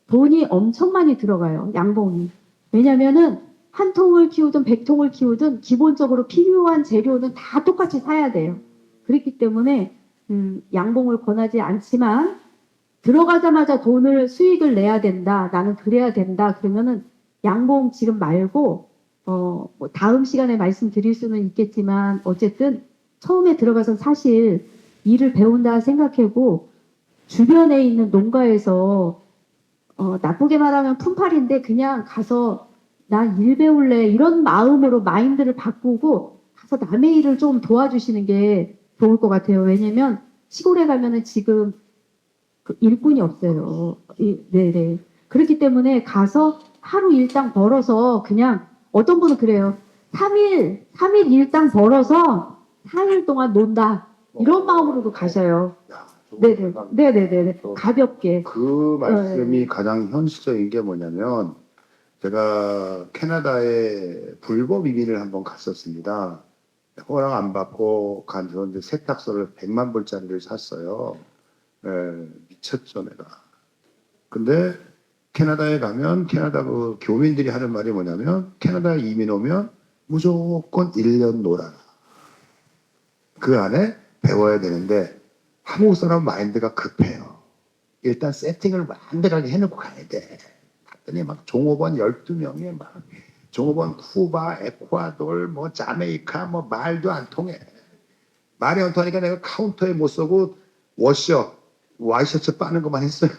돈이 엄청 많이 들어가요. 양봉이. 왜냐면은 한 통을 키우든 100통을 키우든 기본적으로 필요한 재료는 다 똑같이 사야 돼요. 그렇기 때문에 양봉을 권하지 않지만 들어가자마자 수익을 내야 된다. 나는 그래야 된다. 그러면은 양봉 지금 말고 뭐 다음 시간에 말씀드릴 수는 있겠지만 어쨌든 처음에 들어가서 사실 일을 배운다 생각하고 주변에 있는 농가에서 나쁘게 말하면 품팔인데 그냥 가서 난 일 배울래 이런 마음으로 마인드를 바꾸고 가서 남의 일을 좀 도와주시는 게 좋을 것 같아요. 왜냐면 시골에 가면은 지금 일꾼이 없어요. 네네. 그렇기 때문에 가서 하루 일당 벌어서 그냥 어떤 분은 그래요. 3일 일당 벌어서 4일 동안 논다. 이런 마음으로도 가셔요. 네네. 가볍게. 그 말씀이 가장 현실적인 게 뭐냐면 제가 캐나다에 불법 이민을 한번 갔었습니다. 허락 안 받고 가서 이제 세탁소를 100만 불짜리를 샀어요. 미쳤죠, 내가. 근데 캐나다에 가면 캐나다 그 교민들이 하는 말이 뭐냐면 캐나다에 이민 오면 무조건 1년 놀아라. 그 안에 배워야 되는데 한국 사람 마인드가 급해요. 일단 세팅을 완벽하게 해놓고 가야 돼. 갔더니 막 종업원 12명에 막 종업원 쿠바, 에콰도르, 뭐 자메이카 뭐 말도 안 통해. 말이 안 통하니까 내가 카운터에 못 서고 와이셔츠 빠는 것만 했어요.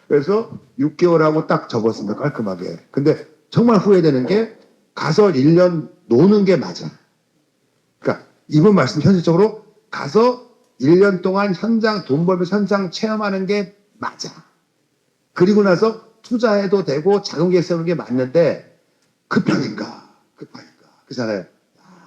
그래서 6개월하고 딱 접었습니다. 깔끔하게. 근데 정말 후회되는 게 가서 1년 노는 게 맞아. 그러니까 이분 말씀 현실적으로 가서 1년 동안 돈 벌면서 현장 체험하는 게 맞아. 그리고 나서 투자해도 되고 자금 계획 세우는 게 맞는데 급하니까. 그렇잖아요.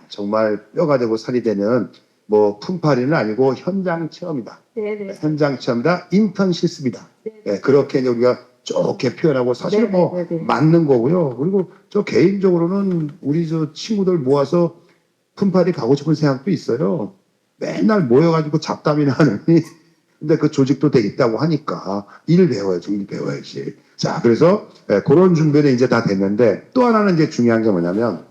정말 뼈가 되고 살이 되는 뭐 품팔이는 아니고 현장 체험이다. 네네. 현장 체험이다. 인턴 실습이다. 네, 그렇게 이제 우리가 좋게 표현하고 사실 뭐 맞는 거고요. 그리고 저 개인적으로는 우리 저 친구들 모아서 품팔이 가고 싶은 생각도 있어요. 맨날 모여가지고 잡담이나 하느니 근데 그 조직도 돼 있다고 하니까 일 배워야지. 자, 그래서 그런 준비는 이제 다 됐는데 또 하나는 이제 중요한 게 뭐냐면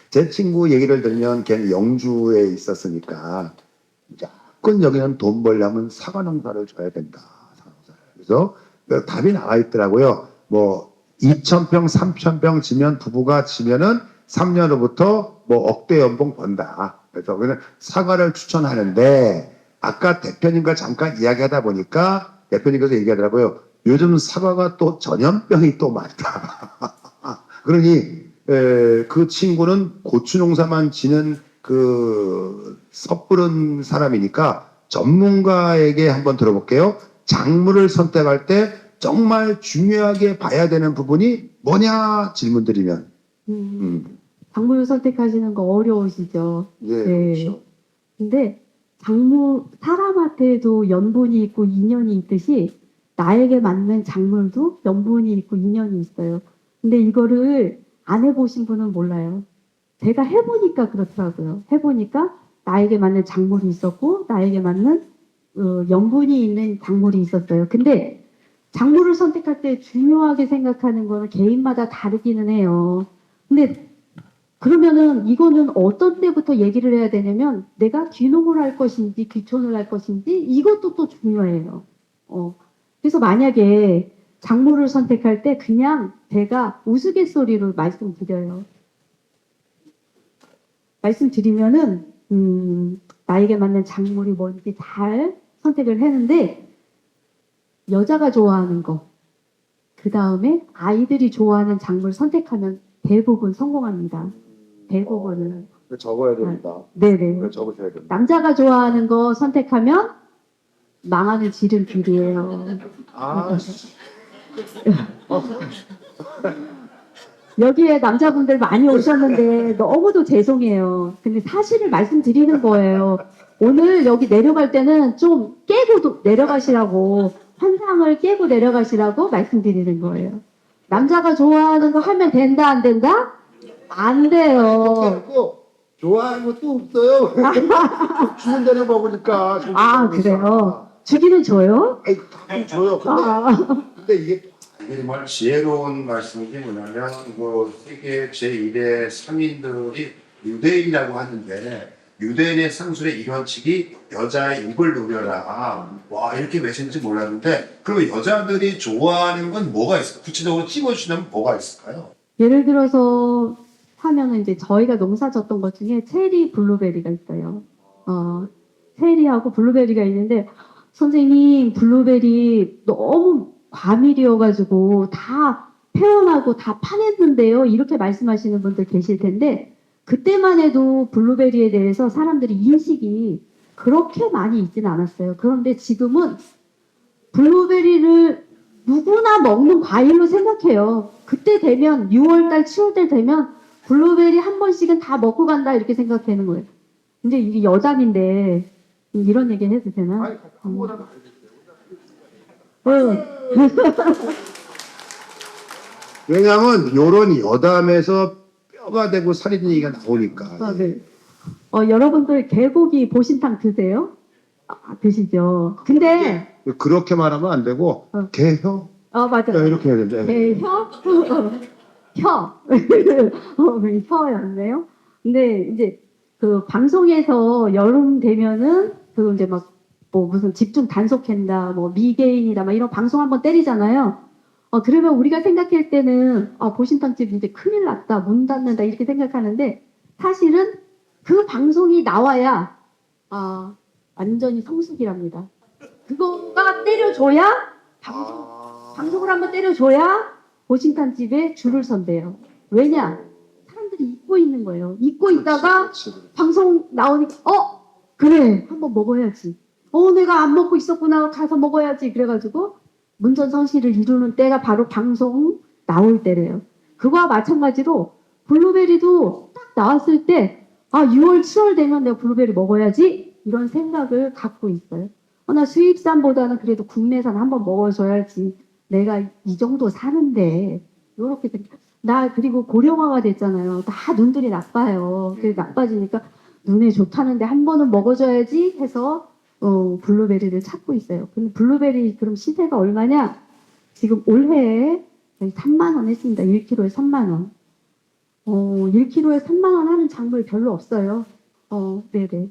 제 친구 얘기를 들으면 걔는 영주에 있었으니까 무조건 여기는 돈 벌려면 사과 농사를 줘야 된다. 사과 농사를. 그래서 그 답이 나와 있더라고요. 뭐 2,000평, 3,000평 지면 부부가 지면은 3년 후부터 뭐 억대 연봉 번다. 그래서 그냥 사과를 추천하는데 아까 대표님과 잠깐 이야기하다 보니까 대표님께서 얘기하더라고요. 요즘 사과가 또 전염병이 또 많다. 그러니 그 친구는 고추 농사만 지는 그 섣부른 사람이니까 전문가에게 한번 들어볼게요. 작물을 선택할 때 정말 중요하게 봐야 되는 부분이 뭐냐 질문 드리면. 작물 선택하시는 거 어려우시죠? 예, 네. 그렇죠. 근데 작물, 사람한테도 연분이 있고 인연이 있듯이 나에게 맞는 작물도 연분이 있고 인연이 있어요. 근데 이거를 안 해보신 분은 몰라요. 제가 해보니까 그렇더라고요. 해보니까 나에게 맞는 작물이 있었고 나에게 맞는 연분이 있는 작물이 있었어요. 근데 작물을 선택할 때 중요하게 생각하는 거는 개인마다 다르기는 해요. 근데 그러면은 이거는 어떤 때부터 얘기를 해야 되냐면 내가 귀농을 할 것인지 귀촌을 할 것인지 이것도 또 중요해요. 그래서 만약에 작물을 선택할 때 그냥 제가 우스갯소리로 말씀드려요. 말씀드리면은 나에게 맞는 작물이 뭔지 잘 선택을 했는데 여자가 좋아하는 거, 그 다음에 아이들이 좋아하는 작물 선택하면 대부분 성공합니다. 대부분은. 적어야 됩니다. 네네. 적으셔야 됩니다. 남자가 좋아하는 거 선택하면 망하는 지름길이에요. 아, 여기에 남자분들 많이 오셨는데 너무도 죄송해요. 근데 사실을 말씀드리는 거예요. 오늘 여기 내려갈 때는 좀 깨고 내려가시라고, 환상을 깨고 내려가시라고 말씀드리는 거예요. 남자가 좋아하는 거 하면 된다, 안 된다? 안 돼요. 좋아하는 것도 없어요. 주는 데는 먹으니까. 아, 그래요? 주기는 줘요? 아이, 다 줘요. 근데 이게 이게 정말 지혜로운 말씀이 뭐냐면 그 세계 제1의 상인들이 유대인이라고 하는데 유대인의 상술의 일원칙이 여자의 입을 누려라. 와 이렇게 외치는지 몰랐는데 그럼 여자들이 좋아하는 건 뭐가 있을까? 구체적으로 찝어주시면 뭐가 있을까요? 예를 들어서 하면은 이제 저희가 농사 졌던 것 중에 체리 블루베리가 있어요. 체리하고 블루베리가 있는데 선생님 블루베리 너무 과밀이어가지고 다 표현하고 다 파냈는데요. 이렇게 말씀하시는 분들 계실 텐데 그때만 해도 블루베리에 대해서 사람들이 인식이 그렇게 많이 있지는 않았어요. 그런데 지금은 블루베리를 누구나 먹는 과일로 생각해요. 그때 되면 6월달, 7월달 되면 블루베리 한 번씩은 다 먹고 간다 이렇게 생각하는 거예요. 근데 이게 여담인데 이런 얘기 해도 되나? 왜냐하면 요런 여담에서 뼈가 되고 살이 되는 얘기가 나오니까. 네. 여러분들 개고기 보신탕 드세요? 드시죠. 근데 그렇게 말하면 안 되고 개혀 맞아요. 이렇게 해야 된다. 혀? 혀였네요. 근데 이제 그 방송에서 여름 되면은 그 이제 막 뭐 무슨 집중 단속한다, 뭐 미개인이다, 막 이런 방송 한번 때리잖아요. 그러면 우리가 생각할 때는 보신탕집 이제 큰일 났다, 문 닫는다 이렇게 생각하는데 사실은 그 방송이 나와야 완전히 성숙이랍니다. 그거가 때려줘야 방송을 한번 때려줘야 보신탕집에 줄을 선대요. 왜냐? 사람들이 잊고 있는 거예요. 잊고 있다가 방송 나오니까 그래 한번 먹어야지. 내가 안 먹고 있었구나 가서 먹어야지. 그래가지고 문전성시를 이루는 때가 바로 방송 나올 때래요. 그거와 마찬가지로 블루베리도 딱 나왔을 때 6월 7월 되면 내가 블루베리 먹어야지 이런 생각을 갖고 있어요. 나 수입산보다는 그래도 국내산 한번 먹어줘야지. 내가 이 정도 사는데 요렇게 나 그리고 고령화가 됐잖아요. 다 눈들이 나빠요. 그래서 나빠지니까 눈에 좋다는데 한 번은 먹어줘야지 해서 블루베리를 찾고 있어요. 근데 블루베리 그럼 시세가 얼마냐? 지금 올해 3만 원 했습니다. 1kg에 3만 원. 1kg에 3만 원 하는 작물 별로 없어요. 네네.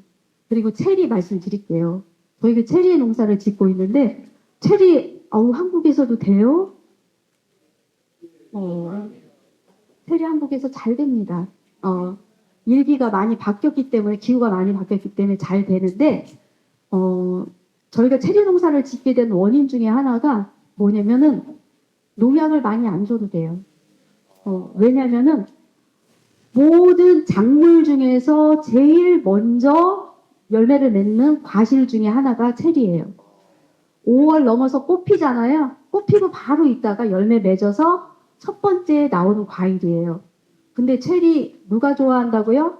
그리고 체리 말씀드릴게요. 저희가 체리 농사를 짓고 있는데 체리 한국에서도 돼요? 체리 한국에서 잘 됩니다. 일기가 많이 바뀌었기 때문에 기후가 많이 바뀌었기 때문에 잘 되는데 저희가 체리 농사를 짓게 된 원인 중에 하나가 뭐냐면은 농약을 많이 안 줘도 돼요. 왜냐면은 모든 작물 중에서 제일 먼저 열매를 맺는 과실 중에 하나가 체리예요. 5월 넘어서 꽃 피잖아요. 꽃 피고 바로 있다가 열매 맺어서 첫 번째 나오는 과일이에요. 근데 체리 누가 좋아한다고요?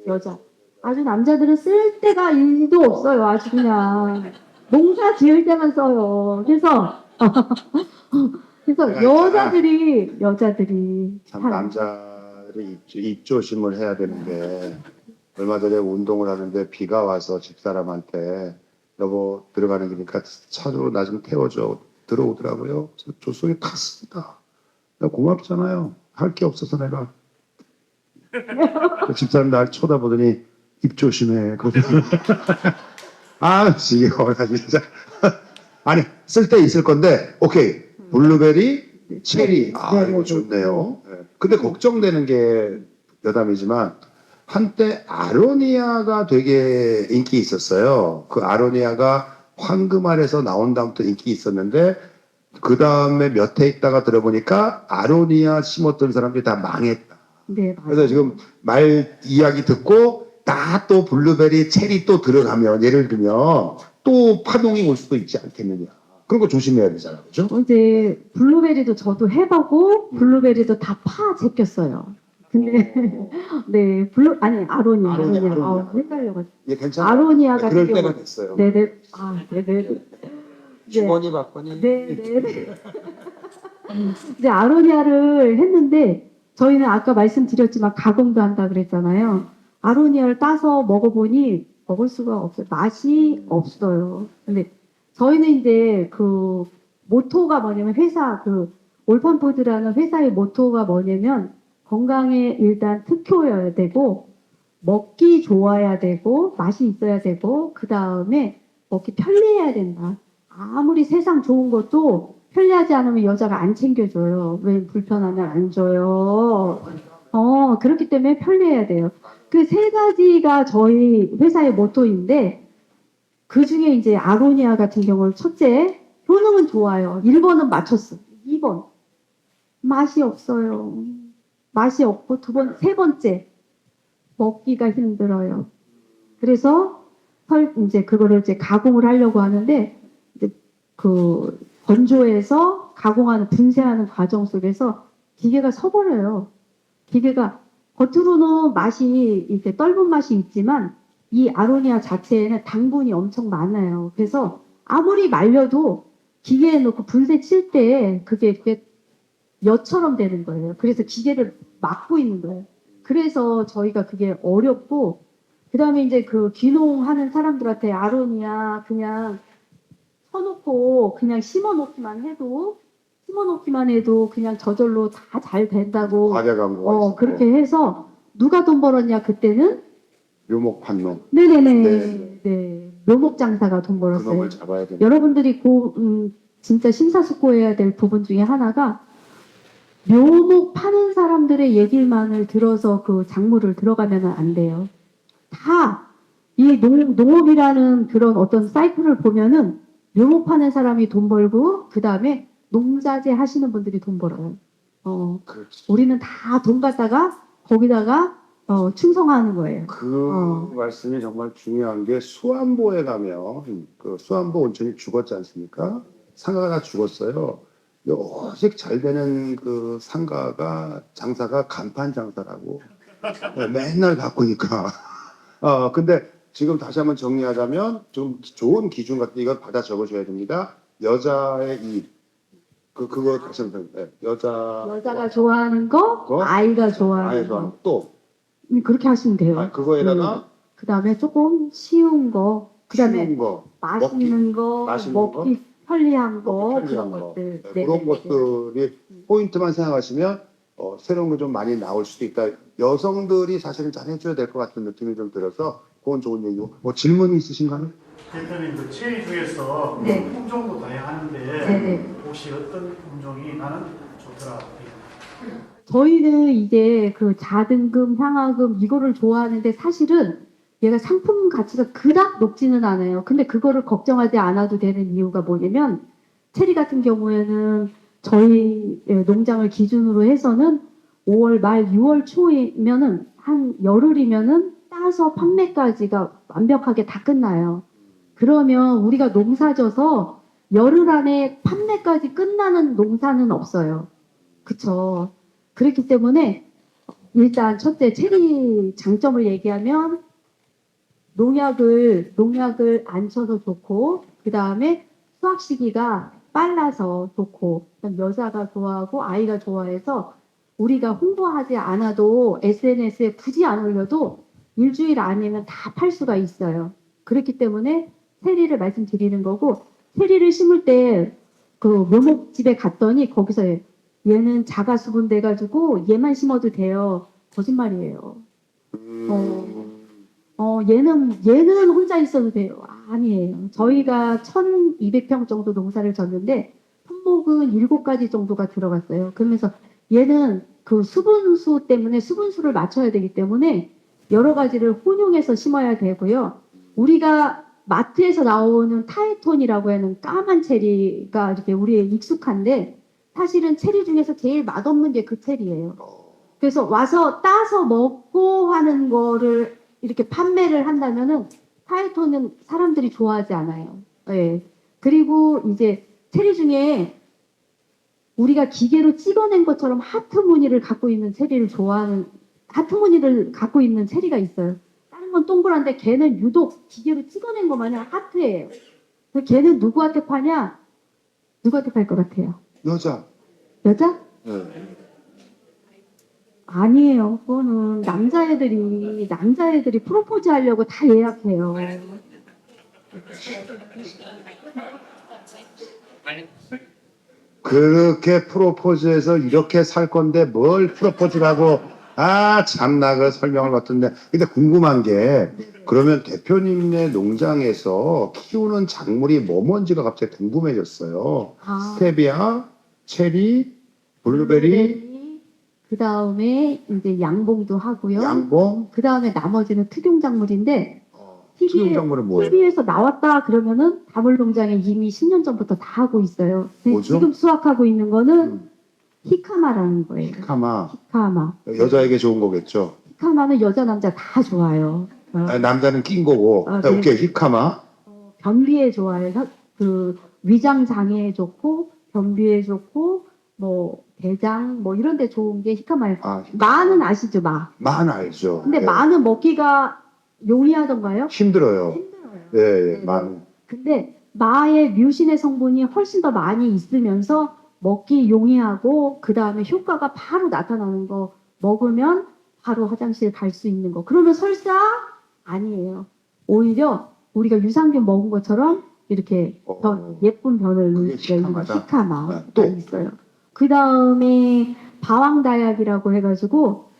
여자. 아주 남자들은 쓸 데가 일도 없어요. 아주 그냥 농사 지을 때만 써요. 그래서 여자들이 참 잘- 남자들이 입조심을 해야 되는데 얼마 전에 운동을 하는데 비가 와서 집사람한테 여보 들어가는 길이니까 차로 나 좀 태워줘 들어오더라고요. 그래서 조수에 탔습니다. 나 고맙잖아요. 할 게 없어서 내가 그 집사람 날 쳐다보더니 입 조심해. 아 지겨워 나 진짜. 아니 쓸 때 있을 건데 오케이 블루베리 체리 이거 좋네요. 네. 근데 걱정되는 게 여담이지만 한때 아로니아가 되게 인기 있었어요. 그 아로니아가 황금알에서 나온 다음부터 인기 있었는데 그 다음에 몇 해 있다가 들어보니까 아로니아 심었던 사람들이 다 망했다. 네, 맞아요. 그래서 지금 말 이야기 듣고 나 또 블루베리 체리 또 들어가면 예를 들면 또 파동이 올 수도 있지 않겠느냐. 그런 거 조심해야 되잖아요. 그죠? 이제 블루베리도 저도 해보고 블루베리도 다 파 제꼈어요. 근데 네 아로니아. 헷갈려가지고 예, 괜찮아요. 아로니아 같은 그럴 때가 경우 됐어요. 네네 네네 주머니 바꾸니. 네네 이제 아로니아를 했는데 저희는 아까 말씀드렸지만 가공도 한다 그랬잖아요. 아로니아를 따서 먹어보니 먹을 수가 없어요. 맛이 없어요. 근데 저희는 이제 그 모토가 뭐냐면 회사 그 올판푸드라는 회사의 모토가 뭐냐면 건강에 일단 특효여야 되고 먹기 좋아야 되고 맛이 있어야 되고 그 다음에 먹기 편리해야 된다. 아무리 세상 좋은 것도 편리하지 않으면 여자가 안 챙겨줘요. 왜 불편하면 안 줘요. 그렇기 때문에 편리해야 돼요. 그 세 가지가 저희 회사의 모토인데 그 중에 이제 아로니아 같은 경우는 첫째, 효능은 좋아요. 1번은 맞췄어. 2번, 맛이 없어요. 맛이 없고 세 번째, 먹기가 힘들어요. 그래서 이제 그거를 이제 가공을 하려고 하는데 이제 그 건조해서 가공하는 분쇄하는 과정 속에서 기계가 서버려요. 기계가 겉으로는 맛이 이렇게 떫은 맛이 있지만 이 아로니아 자체에는 당분이 엄청 많아요. 그래서 아무리 말려도 기계에 넣고 분쇄 칠 때 그게 이렇게 엿처럼 되는 거예요. 그래서 기계를 막고 있는 거예요. 그래서 저희가 그게 어렵고 그 다음에 이제 그 귀농하는 사람들한테 아로니아 그냥 쳐놓고 그냥 심어놓기만 해도 그냥 저절로 다 잘 된다고 과대 광고가 있었고 그렇게 해서 누가 돈 벌었냐 그때는 묘목 판농 네네네 네 묘목 장사가 돈 벌었어요. 그놈을 잡아야 됩니다. 여러분들이 진짜 심사숙고해야 될 부분 중에 하나가 묘목 파는 사람들의 얘기만을 들어서 그 작물을 들어가면 안 돼요. 다 이 농업이라는 그런 어떤 사이클을 보면은 묘목 파는 사람이 돈 벌고 그 다음에 농자재 하시는 분들이 돈 벌어요. 그렇지. 우리는 다 돈 갖다가 거기다가 충성하는 거예요. 그 말씀이 정말 중요한 게 수안보에 가면 그 수안보 온천이 죽었지 않습니까? 상가가 다 죽었어요. 오직 잘 되는 그 상가가 장사가 간판 장사라고 맨날 바꾸니까. 근데 지금 다시 한번 정리하자면 좀 좋은 기준 같은 이거 받아 적어줘야 됩니다. 여자의 이 그거 다시 한번 여자가 좋아하는 거, 거? 아이가 좋아하는 아예 거. 또 그렇게 하시면 돼요. 그거에다가 그 다음에 조금 쉬운 거, 그 다음에 쉬운 거, 맛있는 거, 맛있는 먹기 편리한 거, 먹기 그런 편리한 거. 것들. 그런 것들이 포인트만 생각하시면 새로운 게 좀 많이 나올 수도 있다. 여성들이 사실은 잘 해줘야 될 것 같은 느낌이 좀 들어서 그건 좋은 얘기고. 뭐 질문이 있으신가요? 대표님 그 체리 중에서 네. 품종도 다양한데 네네. 혹시 어떤 품종이 나는 좋더라. 저희는 이제 그 자등금, 향화금 이거를 좋아하는데 사실은 얘가 상품 가치가 그닥 높지는 않아요. 근데 그거를 걱정하지 않아도 되는 이유가 뭐냐면 체리 같은 경우에는 저희 농장을 기준으로 해서는 5월 말 6월 초이면은 한 열흘이면은 따서 판매까지가 완벽하게 다 끝나요. 그러면 우리가 농사져서 열흘 안에 판매까지 끝나는 농사는 없어요. 그쵸. 그렇기 때문에 일단 첫째 체리 장점을 얘기하면 농약을 안 쳐서 좋고 그 다음에 수확 시기가 빨라서 좋고 그다음 여자가 좋아하고 아이가 좋아해서 우리가 홍보하지 않아도 SNS에 굳이 안 올려도 일주일 안에는 다 팔 수가 있어요. 그렇기 때문에 체리를 말씀드리는 거고 체리를 심을 때 그 묘목집에 갔더니 거기서 얘는 자가 수분 돼가지고 얘만 심어도 돼요. 거짓말이에요. 얘는 혼자 있어도 돼요. 아니에요. 저희가 1200평 정도 농사를 졌는데 품목은 7가지 정도가 들어갔어요. 그러면서 얘는 그 수분수 때문에 수분수를 맞춰야 되기 때문에 여러 가지를 혼용해서 심어야 되고요. 우리가 마트에서 나오는 타이톤이라고 하는 까만 체리가 이렇게 우리에 익숙한데 사실은 체리 중에서 제일 맛없는 게 그 체리예요. 그래서 와서 따서 먹고 하는 거를 이렇게 판매를 한다면은 타이톤은 사람들이 좋아하지 않아요. 예. 그리고 이제 체리 중에 우리가 기계로 찍어낸 것처럼 하트 무늬를 갖고 있는 체리를 좋아하는 하트 무늬를 갖고 있는 체리가 있어요. 다른 건 동그란데 걔는 유독 기계로 찍어낸 것 마냥 하트예요. 걔는 누구한테 파냐? 누구한테 팔 것 같아요? 여자. 여자? 네. 아니에요. 그거는 남자애들이 프로포즈 하려고 다 예약해요. 그렇게 프로포즈해서 이렇게 살 건데 뭘 프로포즈라고 참나 그 설명을 받던데 근데 궁금한 게 그러면 대표님네 농장에서 키우는 작물이 뭔지가 갑자기 궁금해졌어요. 스테비아, 체리, 블루베리, 그 다음에 이제 양봉도 하고요. 양봉, 그 다음에 나머지는 특용작물인데 특용작물은 뭐예요? TV에서 나왔다 그러면은 다물농장에 이미 10년 전부터 다 하고 있어요. 근데 뭐죠? 지금 수확하고 있는 거는 히카마라는 거예요. 히카마. 히카마. 여자에게 좋은 거겠죠. 히카마는 여자 남자 다 좋아요. 남자는 낀 거고. 네. 오케이 히카마. 변비에 좋아요. 그 위장 장애에 좋고 변비에 좋고 뭐 대장 뭐 이런 데 좋은 게 히카마예요. 마는 아시죠? 마. 마는 알죠. 근데 네. 마는 먹기가 용이하던가요? 힘들어요. 힘들어요. 예, 네, 만. 근데 마의 뮤신의 성분이 훨씬 더 많이 있으면서 먹기 용이하고 그 다음에 효과가 바로 나타나는 거 먹으면 바로 화장실 갈 수 있는 거. 그러면 설사 아니에요. 오히려 우리가 유산균 먹은 것처럼 이렇게 예쁜 변을 그게 넣을 수가 있는 거. 히카마다. 히카마 또. 있어요. 그 다음에 바왕다약이라고 해가지고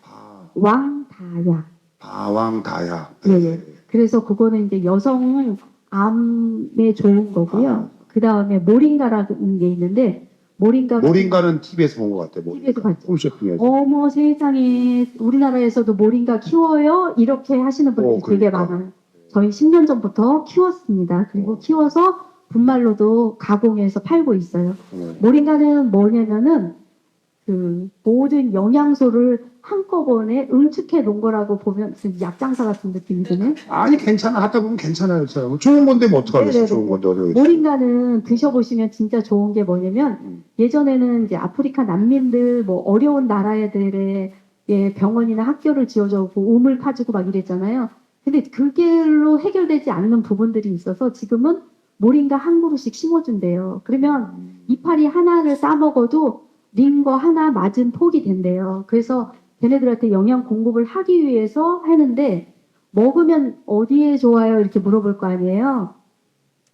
왕다약. 바왕다약. 예. 그래서 그거는 이제 여성 암에 좋은 거고요. 그 다음에 모링가라는 게 있는데 모링가는 TV에서 본 것 같아요. TV에서 봤죠. 홈쇼핑에서. 어머 세상에 우리나라에서도 모링가 키워요? 이렇게 하시는 분들이 되게 그러니까. 많아요. 저희 10년 전부터 키웠습니다. 그리고 키워서 분말로도 가공해서 팔고 있어요. 모링가는 뭐냐면은 그 모든 영양소를 한꺼번에 응축해 놓은 거라고 보면 약장사 같은 느낌이 드네. 아니 괜찮아 하다 보면 괜찮아요. 사람. 좋은 건데 뭐 어떡하겠어. 네네네. 좋은 건데 어디 모링가는 드셔보시면 진짜 좋은 게 뭐냐면 예전에는 이제 아프리카 난민들 뭐 어려운 나라들의 병원이나 학교를 지어주고 우물 파주고 막 이랬잖아요. 근데 그걸로 해결되지 않는 부분들이 있어서 지금은 모링가 한 그루씩 심어준대요. 그러면 이파리 하나를 싸먹어도 링거 하나 맞은 폭이 된대요. 그래서 걔네들한테 영양 공급을 하기 위해서 하는데 먹으면 어디에 좋아요? 이렇게 물어볼 거 아니에요.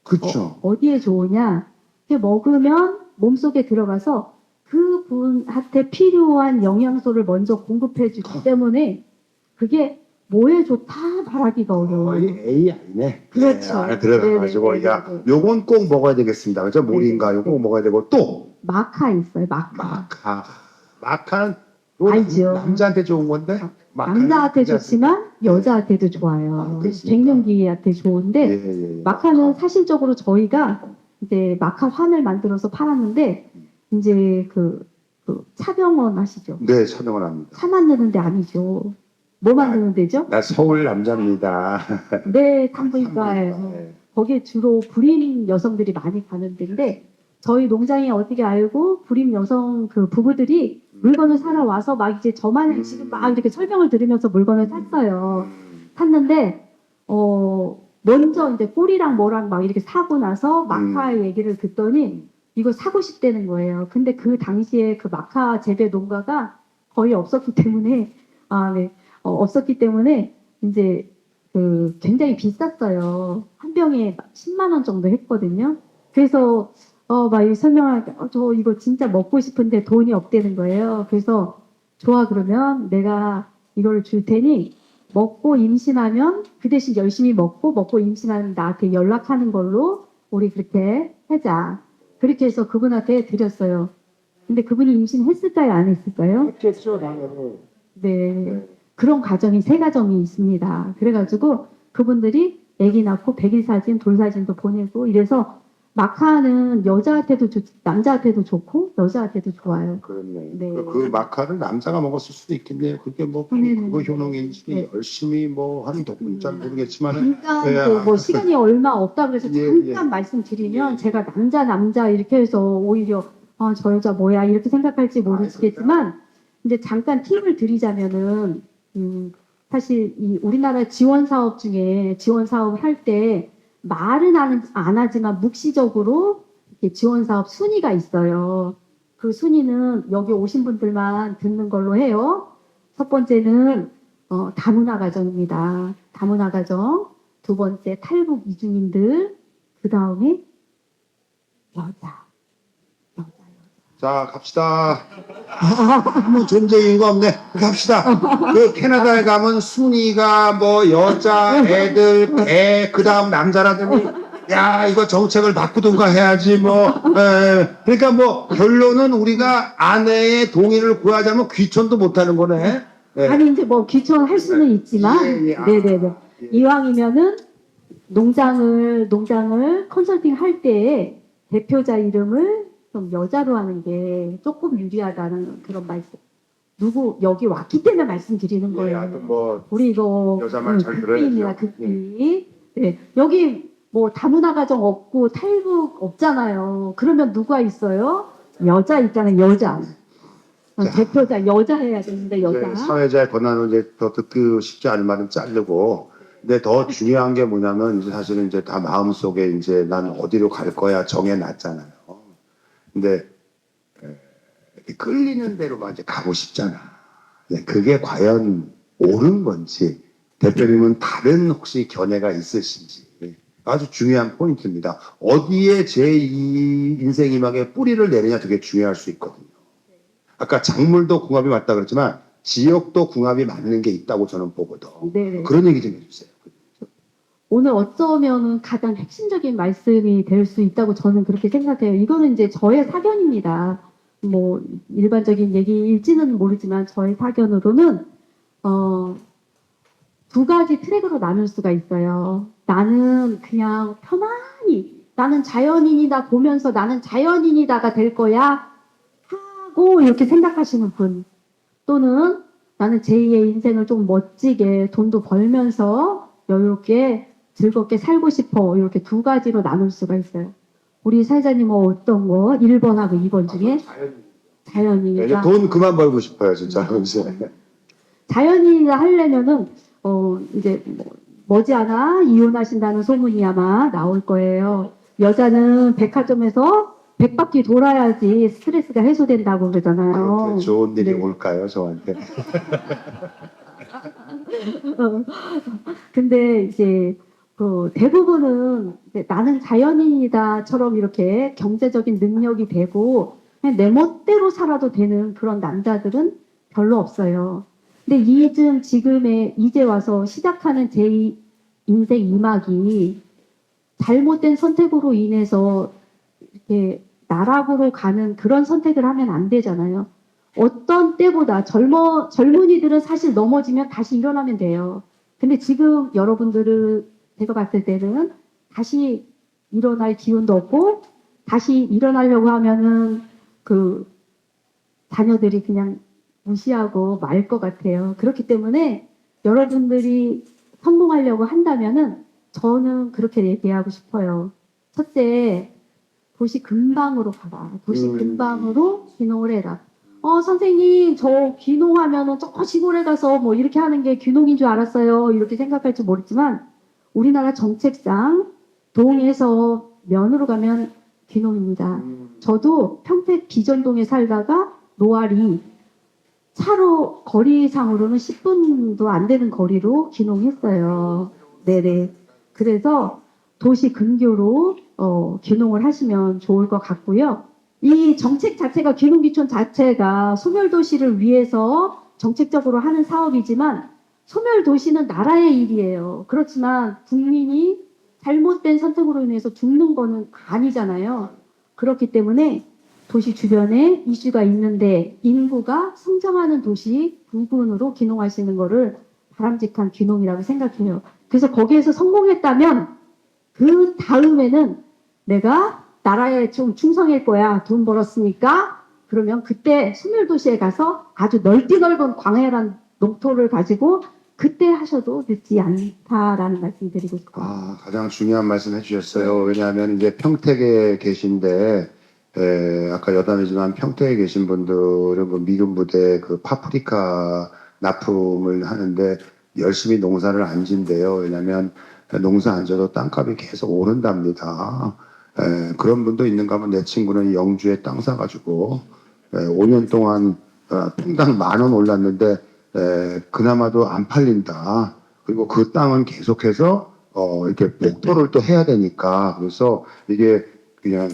그쵸. 어디에 좋으냐? 이렇게 먹으면 몸속에 들어가서 그 그분한테 필요한 영양소를 먼저 공급해 주기 때문에 그게 뭐에 좋다 말하기가 어려워요. AI네. 그렇죠. 안에 들어가가지고 네네네네. 야 요건 꼭 먹어야 되겠습니다. 그죠? 모rin가 요거 꼭 먹어야 되고 또 마카 있어요. 마카. 마카는 알죠. 남자한테 좋은 건데 마카는 남자한테 여자한테 좋지만 여자한테도 좋아요. 그렇습니까? 갱년기한테 좋은데 예. 마카는 사실적으로 저희가 이제 마카 환을 만들어서 팔았는데 이제 그 차병원 아시죠? 네, 찬양을 합니다. 차 만드는 데 아니죠. 뭐 만드는 데죠? 나 서울 남자입니다. 네, 산부인과예요. 네. 거기에 주로 불임 여성들이 많이 가는 데인데 저희 농장에 어떻게 알고 불임 여성 그 부부들이 물건을 사러 와서 막 이제 저만 지금 막 이렇게 설명을 들으면서 물건을 샀어요. 샀는데 먼저 이제 꿀이랑 뭐랑 막 이렇게 사고 나서 마카 얘기를 듣더니 이거 사고 싶다는 거예요. 근데 그 당시에 그 마카 재배 농가가 거의 없었기 때문에 없었기 때문에 이제 그 굉장히 비쌌어요. 한 병에 10만 원 정도 했거든요. 그래서 막 이 설명할 때 저 이거 진짜 먹고 싶은데 돈이 없다는 거예요. 그래서 좋아 그러면 내가 이걸 줄 테니 먹고 임신하면 그 대신 열심히 먹고 임신하면 나한테 연락하는 걸로 우리 그렇게 하자. 그렇게 해서 그분한테 드렸어요. 근데 그분이 임신했을까요? 안 했을까요? 했겠죠, 당연히. 네. 그런 가정이 3가정이 있습니다. 그래가지고 그분들이 아기 낳고 100일 사진, 돌사진도 보내고 이래서 마카는 여자한테도 좋, 남자한테도 좋고 여자한테도 좋아요. 그렇네. 네. 그 마카를 남자가 먹었을 수도 있겠네요. 그게 뭐 네네네. 그거 효능인지 네. 열심히 뭐 하는 덕분인지 잘 모르겠지만은 잠깐 예. 뭐 시간이 얼마 없다 그래서 예, 잠깐 예. 말씀드리면 제가 남자 이렇게 해서 오히려 저 여자 뭐야 이렇게 생각할지 모르시겠지만 이제 잠깐 팁을 드리자면은 사실 이 우리나라 지원 사업 중에 지원 사업을 할 때 말은 안 하지만 묵시적으로 이렇게 지원 사업 순위가 있어요. 그 순위는 여기 오신 분들만 듣는 걸로 해요. 첫 번째는 다문화 가정입니다. 다문화 가정. 두 번째 탈북 이주민들. 그 다음에 여자. 자 갑시다. 아무 존재 이유가 없네. 갑시다. 그 캐나다에 가면 순위가 뭐 여자, 애들, 개, 그 다음 남자라더니 야 이거 정책을 바꾸든가 해야지 뭐. 그러니까 뭐 결론은 우리가 아내의 동의를 구하자면 귀천도 못하는 거네. 예. 아니 이제 뭐 귀촌할 수는 있지만 예. 네네네. 예. 이왕이면은 농장을 컨설팅 할 때 대표자 이름을 좀 여자로 하는 게 조금 유리하다는 그런 말씀. 여기 왔기 때문에 말씀드리는 예, 거예요. 하여튼 뭐 우리 이거 여자 말 잘 극비입니다. 들어야죠. 극비. 네. 여기 뭐 다문화 가정 없고 탈북 없잖아요. 그러면 누가 있어요? 여자 있잖아요. 여자. 대표자 여자 해야 되는데 여자. 이제 사회자의 권한을 이제 더 듣고 싶지 않은 말은 자르고, 근데 더 중요한 게 뭐냐면 이제 사실은 이제 다 마음속에 이제 난 어디로 갈 거야 정해놨잖아요. 근데 이렇게 끌리는 대로만 이제 가고 싶잖아. 근데 그게 과연 옳은 건지 대표님은 다른 혹시 견해가 있으신지 아주 중요한 포인트입니다. 어디에 제 이 인생 이막에 뿌리를 내리냐 되게 중요할 수 있거든요. 아까 작물도 궁합이 맞다 그랬지만 지역도 궁합이 맞는 게 있다고 저는 보거든. 네네. 그런 얘기 좀 해주세요. 오늘 어쩌면은 가장 핵심적인 말씀이 될 수 있다고 저는 그렇게 생각해요. 이거는 이제 저의 사견입니다. 뭐 일반적인 얘기일지는 모르지만 저의 사견으로는 2가지 트랙으로 나눌 수가 있어요. 나는 그냥 편안히 나는 자연인이다 보면서 나는 자연인이다가 될 거야 하고 이렇게 생각하시는 분, 또는 나는 제2의 인생을 좀 멋지게 돈도 벌면서 여유롭게 즐겁게 살고 싶어, 이렇게 2가지로 나눌 수가 있어요. 우리 사회자님은 어떤 거 1번하고 2번 중에 자연인이다. 돈 그만 벌고 싶어요 진짜. 자연인이라 하려면은 이제 머지않아 이혼하신다는 소문이 아마 나올 거예요. 여자는 백화점에서 100바퀴 돌아야지 스트레스가 해소된다고 그러잖아요. 그렇게 좋은 일이 네. 올까요 저한테? 근데 이제 그 대부분은 이제 나는 자연인이다처럼 이렇게 경제적인 능력이 되고 그냥 내 멋대로 살아도 되는 그런 남자들은 별로 없어요. 근데 지금의 이제 와서 시작하는 제 인생 2막이 잘못된 선택으로 인해서 이렇게 나락으로 가는 그런 선택을 하면 안 되잖아요. 어떤 때보다 젊은이들은 사실 넘어지면 다시 일어나면 돼요. 근데 지금 여러분들은 제가 봤을 때는 다시 일어날 기운도 없고 다시 일어나려고 하면은 그 자녀들이 그냥 무시하고 말 것 같아요. 그렇기 때문에 여러분들이 성공하려고 한다면은 저는 그렇게 얘기하고 싶어요. 첫째, 도시 근방으로 가라. 도시 근방으로 귀농을 해라. 선생님, 저 귀농하면은 저 시골에 가서 뭐 이렇게 하는 게 귀농인 줄 알았어요. 이렇게 생각할지 모르지만 우리나라 정책상 동에서 면으로 가면 귀농입니다. 저도 평택 비전동에 살다가 노알이 차로 거리상으로는 10분도 안 되는 거리로 귀농했어요. 네네. 그래서 도시 근교로 귀농을 하시면 좋을 것 같고요. 이 정책 자체가 귀농귀촌 자체가 소멸도시를 위해서 정책적으로 하는 사업이지만 소멸도시는 나라의 일이에요. 그렇지만 국민이 잘못된 선택으로 인해서 죽는 거는 아니잖아요. 그렇기 때문에 도시 주변에 이슈가 있는데 인구가 성장하는 도시 부분으로 귀농하시는 거를 바람직한 귀농이라고 생각해요. 그래서 거기에서 성공했다면 그 다음에는 내가 나라에 좀 충성할 거야. 돈 벌었으니까. 그러면 그때 소멸도시에 가서 아주 넓은 광활한 농토를 가지고 그때 하셔도 늦지 않다라는 말씀 드리고 싶어요. 가장 중요한 말씀 해주셨어요. 왜냐하면 이제 평택에 계신데, 아까 여담이지만 평택에 계신 분들은 그 미군 부대 그 파프리카 납품을 하는데 열심히 농사를 안 진대요. 왜냐하면 농사 안 져도 땅값이 계속 오른답니다. 그런 분도 있는가 하면 내 친구는 영주에 땅 사가지고 5년 동안 평당 10,000원 올랐는데 그나마도 안 팔린다. 그리고 그 땅은 계속해서 이렇게 복도를 또 해야 되니까 그래서 이게 그냥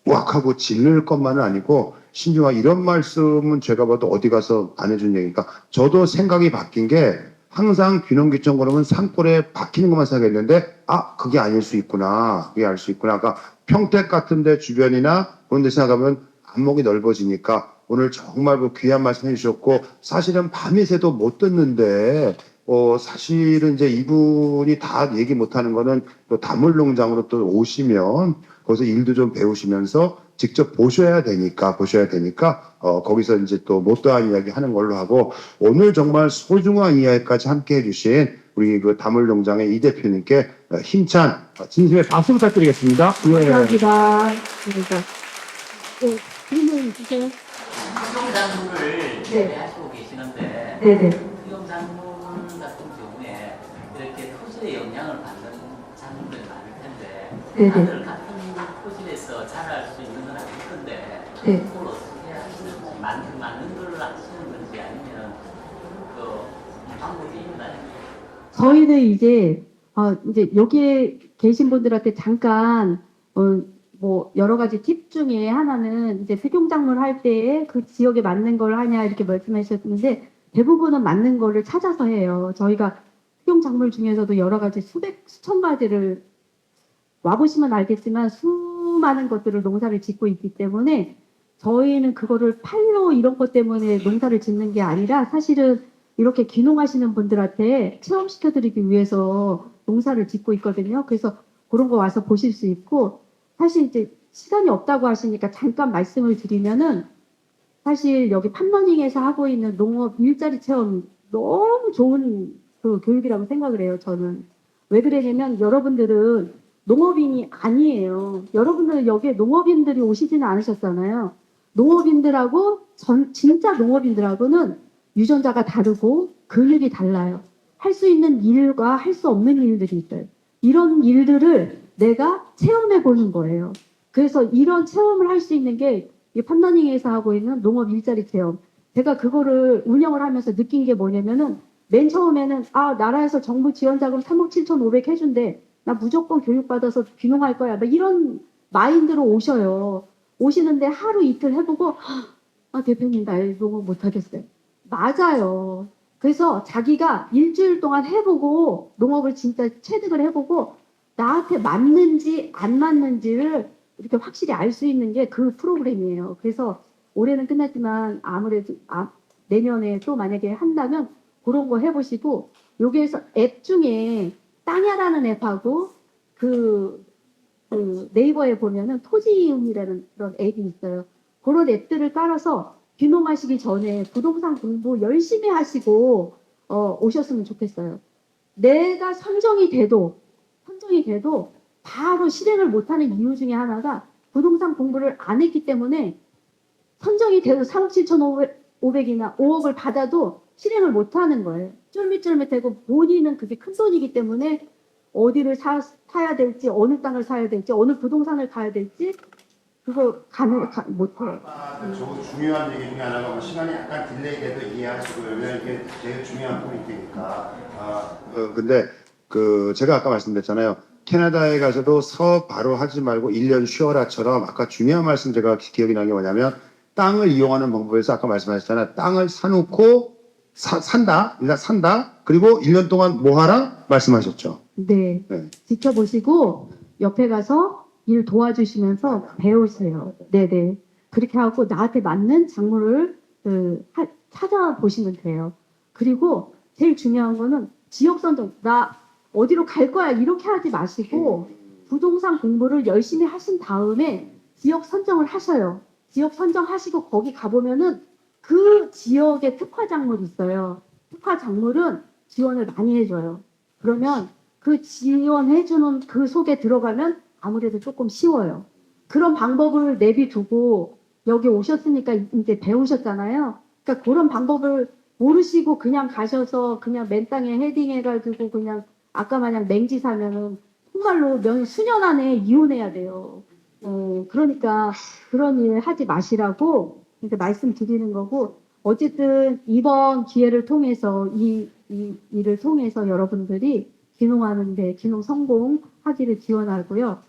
우악하고 질를 것만은 아니고 신중하 이런 말씀은 제가 봐도 어디 가서 안 해준 얘기니까 저도 생각이 바뀐 게 항상 귀농귀촌 그러면 산골에 박히는 것만 생각했는데 그게 아닐 수 있구나. 그게 알 수 있구나. 그러니까 평택 같은 데 주변이나 그런 데 생각하면 안목이 넓어지니까 오늘 정말 그 귀한 말씀 해주셨고 사실은 밤이 새도 못 듣는데 사실은 이제 이분이 다 얘기 못하는 거는 또 다물농장으로 또 오시면 거기서 일도 좀 배우시면서 직접 보셔야 되니까 거기서 이제 또 못다한 이야기 하는 걸로 하고 오늘 정말 소중한 이야기까지 함께 해주신 우리 그 다물농장의 이 대표님께 힘찬 진심의 박수 부탁드리겠습니다. 감사합니다. 질문 주세요. 수용작물을 재배하시고 계시는데 네네. 수용작물 같은 경우에 이렇게 토질의 영향을 받는 작물들이 많을 텐데 네네. 다들 같은 토질에서 자랄 수 있는 건 아닐 건데 네. 그걸 어떻게 하시는지 맞는 걸 하시는 건지 아니면 그 방법이 있나요? 저희는 이제 여기에 계신 분들한테 잠깐 뭐 여러 가지 팁 중에 하나는 이제 수경작물 할 때에 그 지역에 맞는 걸 하냐 이렇게 말씀하셨는데 대부분은 맞는 거를 찾아서 해요. 저희가 수경작물 중에서도 여러 가지 수천 가지를 와보시면 알겠지만 수많은 것들을 농사를 짓고 있기 때문에 저희는 그거를 팔로 이런 것 때문에 농사를 짓는 게 아니라 사실은 이렇게 귀농하시는 분들한테 체험시켜드리기 위해서 농사를 짓고 있거든요. 그래서 그런 거 와서 보실 수 있고 사실 이제 시간이 없다고 하시니까 잠깐 말씀을 드리면은 사실 여기 팜러닝에서 하고 있는 농업 일자리 체험 너무 좋은 그 교육이라고 생각을 해요. 저는 왜 그러냐면 여러분들은 농업인이 아니에요. 여러분들은 여기에 농업인들이 오시지는 않으셨잖아요. 농업인들하고 진짜 농업인들하고는 유전자가 다르고 근육이 달라요. 할 수 있는 일과 할 수 없는 일들이 있어요. 이런 일들을 내가 체험해 보는 거예요. 그래서 이런 체험을 할 수 있는 게 이 팜러닝에서 하고 있는 농업 일자리 체험. 제가 그거를 운영을 하면서 느낀 게 뭐냐면은 맨 처음에는 나라에서 정부 지원 자금 3억 7,500 해준대. 나 무조건 교육받아서 귀농할 거야. 막 이런 마인드로 오셔요. 오시는데 하루 이틀 해보고 아 대표님 나 이거 못하겠어요. 맞아요. 그래서 자기가 일주일 동안 해보고 농업을 진짜 체득을 해보고 나한테 맞는지 안 맞는지를 이렇게 확실히 알 수 있는 게 그 프로그램이에요. 그래서 올해는 끝났지만 아무래도 내년에 또 만약에 한다면 그런 거 해보시고 여기에서 앱 중에 땅야라는 앱하고 그 네이버에 보면은 토지이음이라는 그런 앱이 있어요. 그런 앱들을 깔아서 귀농하시기 전에 부동산 공부 열심히 하시고 오셨으면 좋겠어요. 내가 선정이 돼도 바로 실행을 못하는 이유 중에 하나가 부동산 공부를 안 했기 때문에 선정이 돼도 3억 7,500이나 5억을 받아도 실행을 못하는 거예요. 쫄깃쫄깃하고 본인은 그게 큰 돈이기 때문에 어디를 사야 될지, 어느 땅을 사야 될지, 어느 부동산을 가야 될지 그거 못해요. 저 중요한 얘기 중에 하나가 뭐 시간이 약간 딜레이 돼도 이해하시고 그러면 이게 제일 중요한 포인트니까. 근데 제가 아까 말씀드렸잖아요. 캐나다에 가서도 바로 하지 말고 1년 쉬어라처럼 아까 중요한 말씀 제가 기억이 나는 게 뭐냐면 땅을 이용하는 방법에서 아까 말씀하셨잖아요. 땅을 사놓고 산다. 일단 산다. 그리고 1년 동안 뭐 하라? 말씀하셨죠. 네. 네. 지켜보시고 옆에 가서 일 도와주시면서 배우세요. 네네. 그렇게 하고 나한테 맞는 작물을 찾아보시면 돼요. 그리고 제일 중요한 거는 지역 선정. 나 어디로 갈 거야 이렇게 하지 마시고 부동산 공부를 열심히 하신 다음에 지역 선정을 하셔요. 지역 선정하시고 거기 가보면은 그 지역의 특화 작물이 있어요. 특화 작물은 지원을 많이 해줘요. 그러면 그 지원해주는 그 속에 들어가면 아무래도 조금 쉬워요. 그런 방법을 내비두고 여기 오셨으니까 이제 배우셨잖아요. 그러니까 그런 방법을 모르시고 그냥 가셔서 그냥 맨 땅에 헤딩해가지고 그냥 아까 마냥 맹지 사면은 정말로 수년 안에 이혼해야 돼요. 그러니까 그런 일 하지 마시라고 이렇게 말씀드리는 거고 어쨌든 이번 기회를 통해서 이 일을 통해서 여러분들이 귀농하는데 귀농 성공하기를 기원하고요.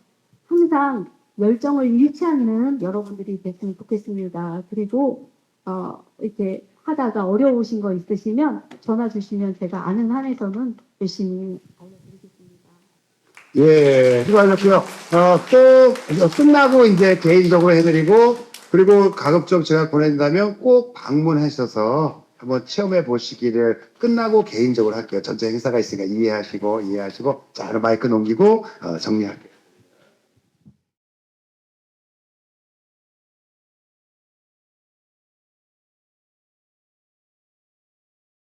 항상 열정을 잃지 않는 여러분들이 됐으면 좋겠습니다. 그리고 이렇게 하다가 어려우신 거 있으시면 전화 주시면 제가 아는 한에서는 열심히 알려드리겠습니다. 예, 수고하셨고요. 또 끝나고 이제 개인적으로 해드리고 그리고 가급적 제가 보낸다면 꼭 방문하셔서 한번 체험해 보시기를 끝나고 개인적으로 할게요. 전체 행사가 있으니까 이해하시고 자, 마이크 넘기고 정리할게요.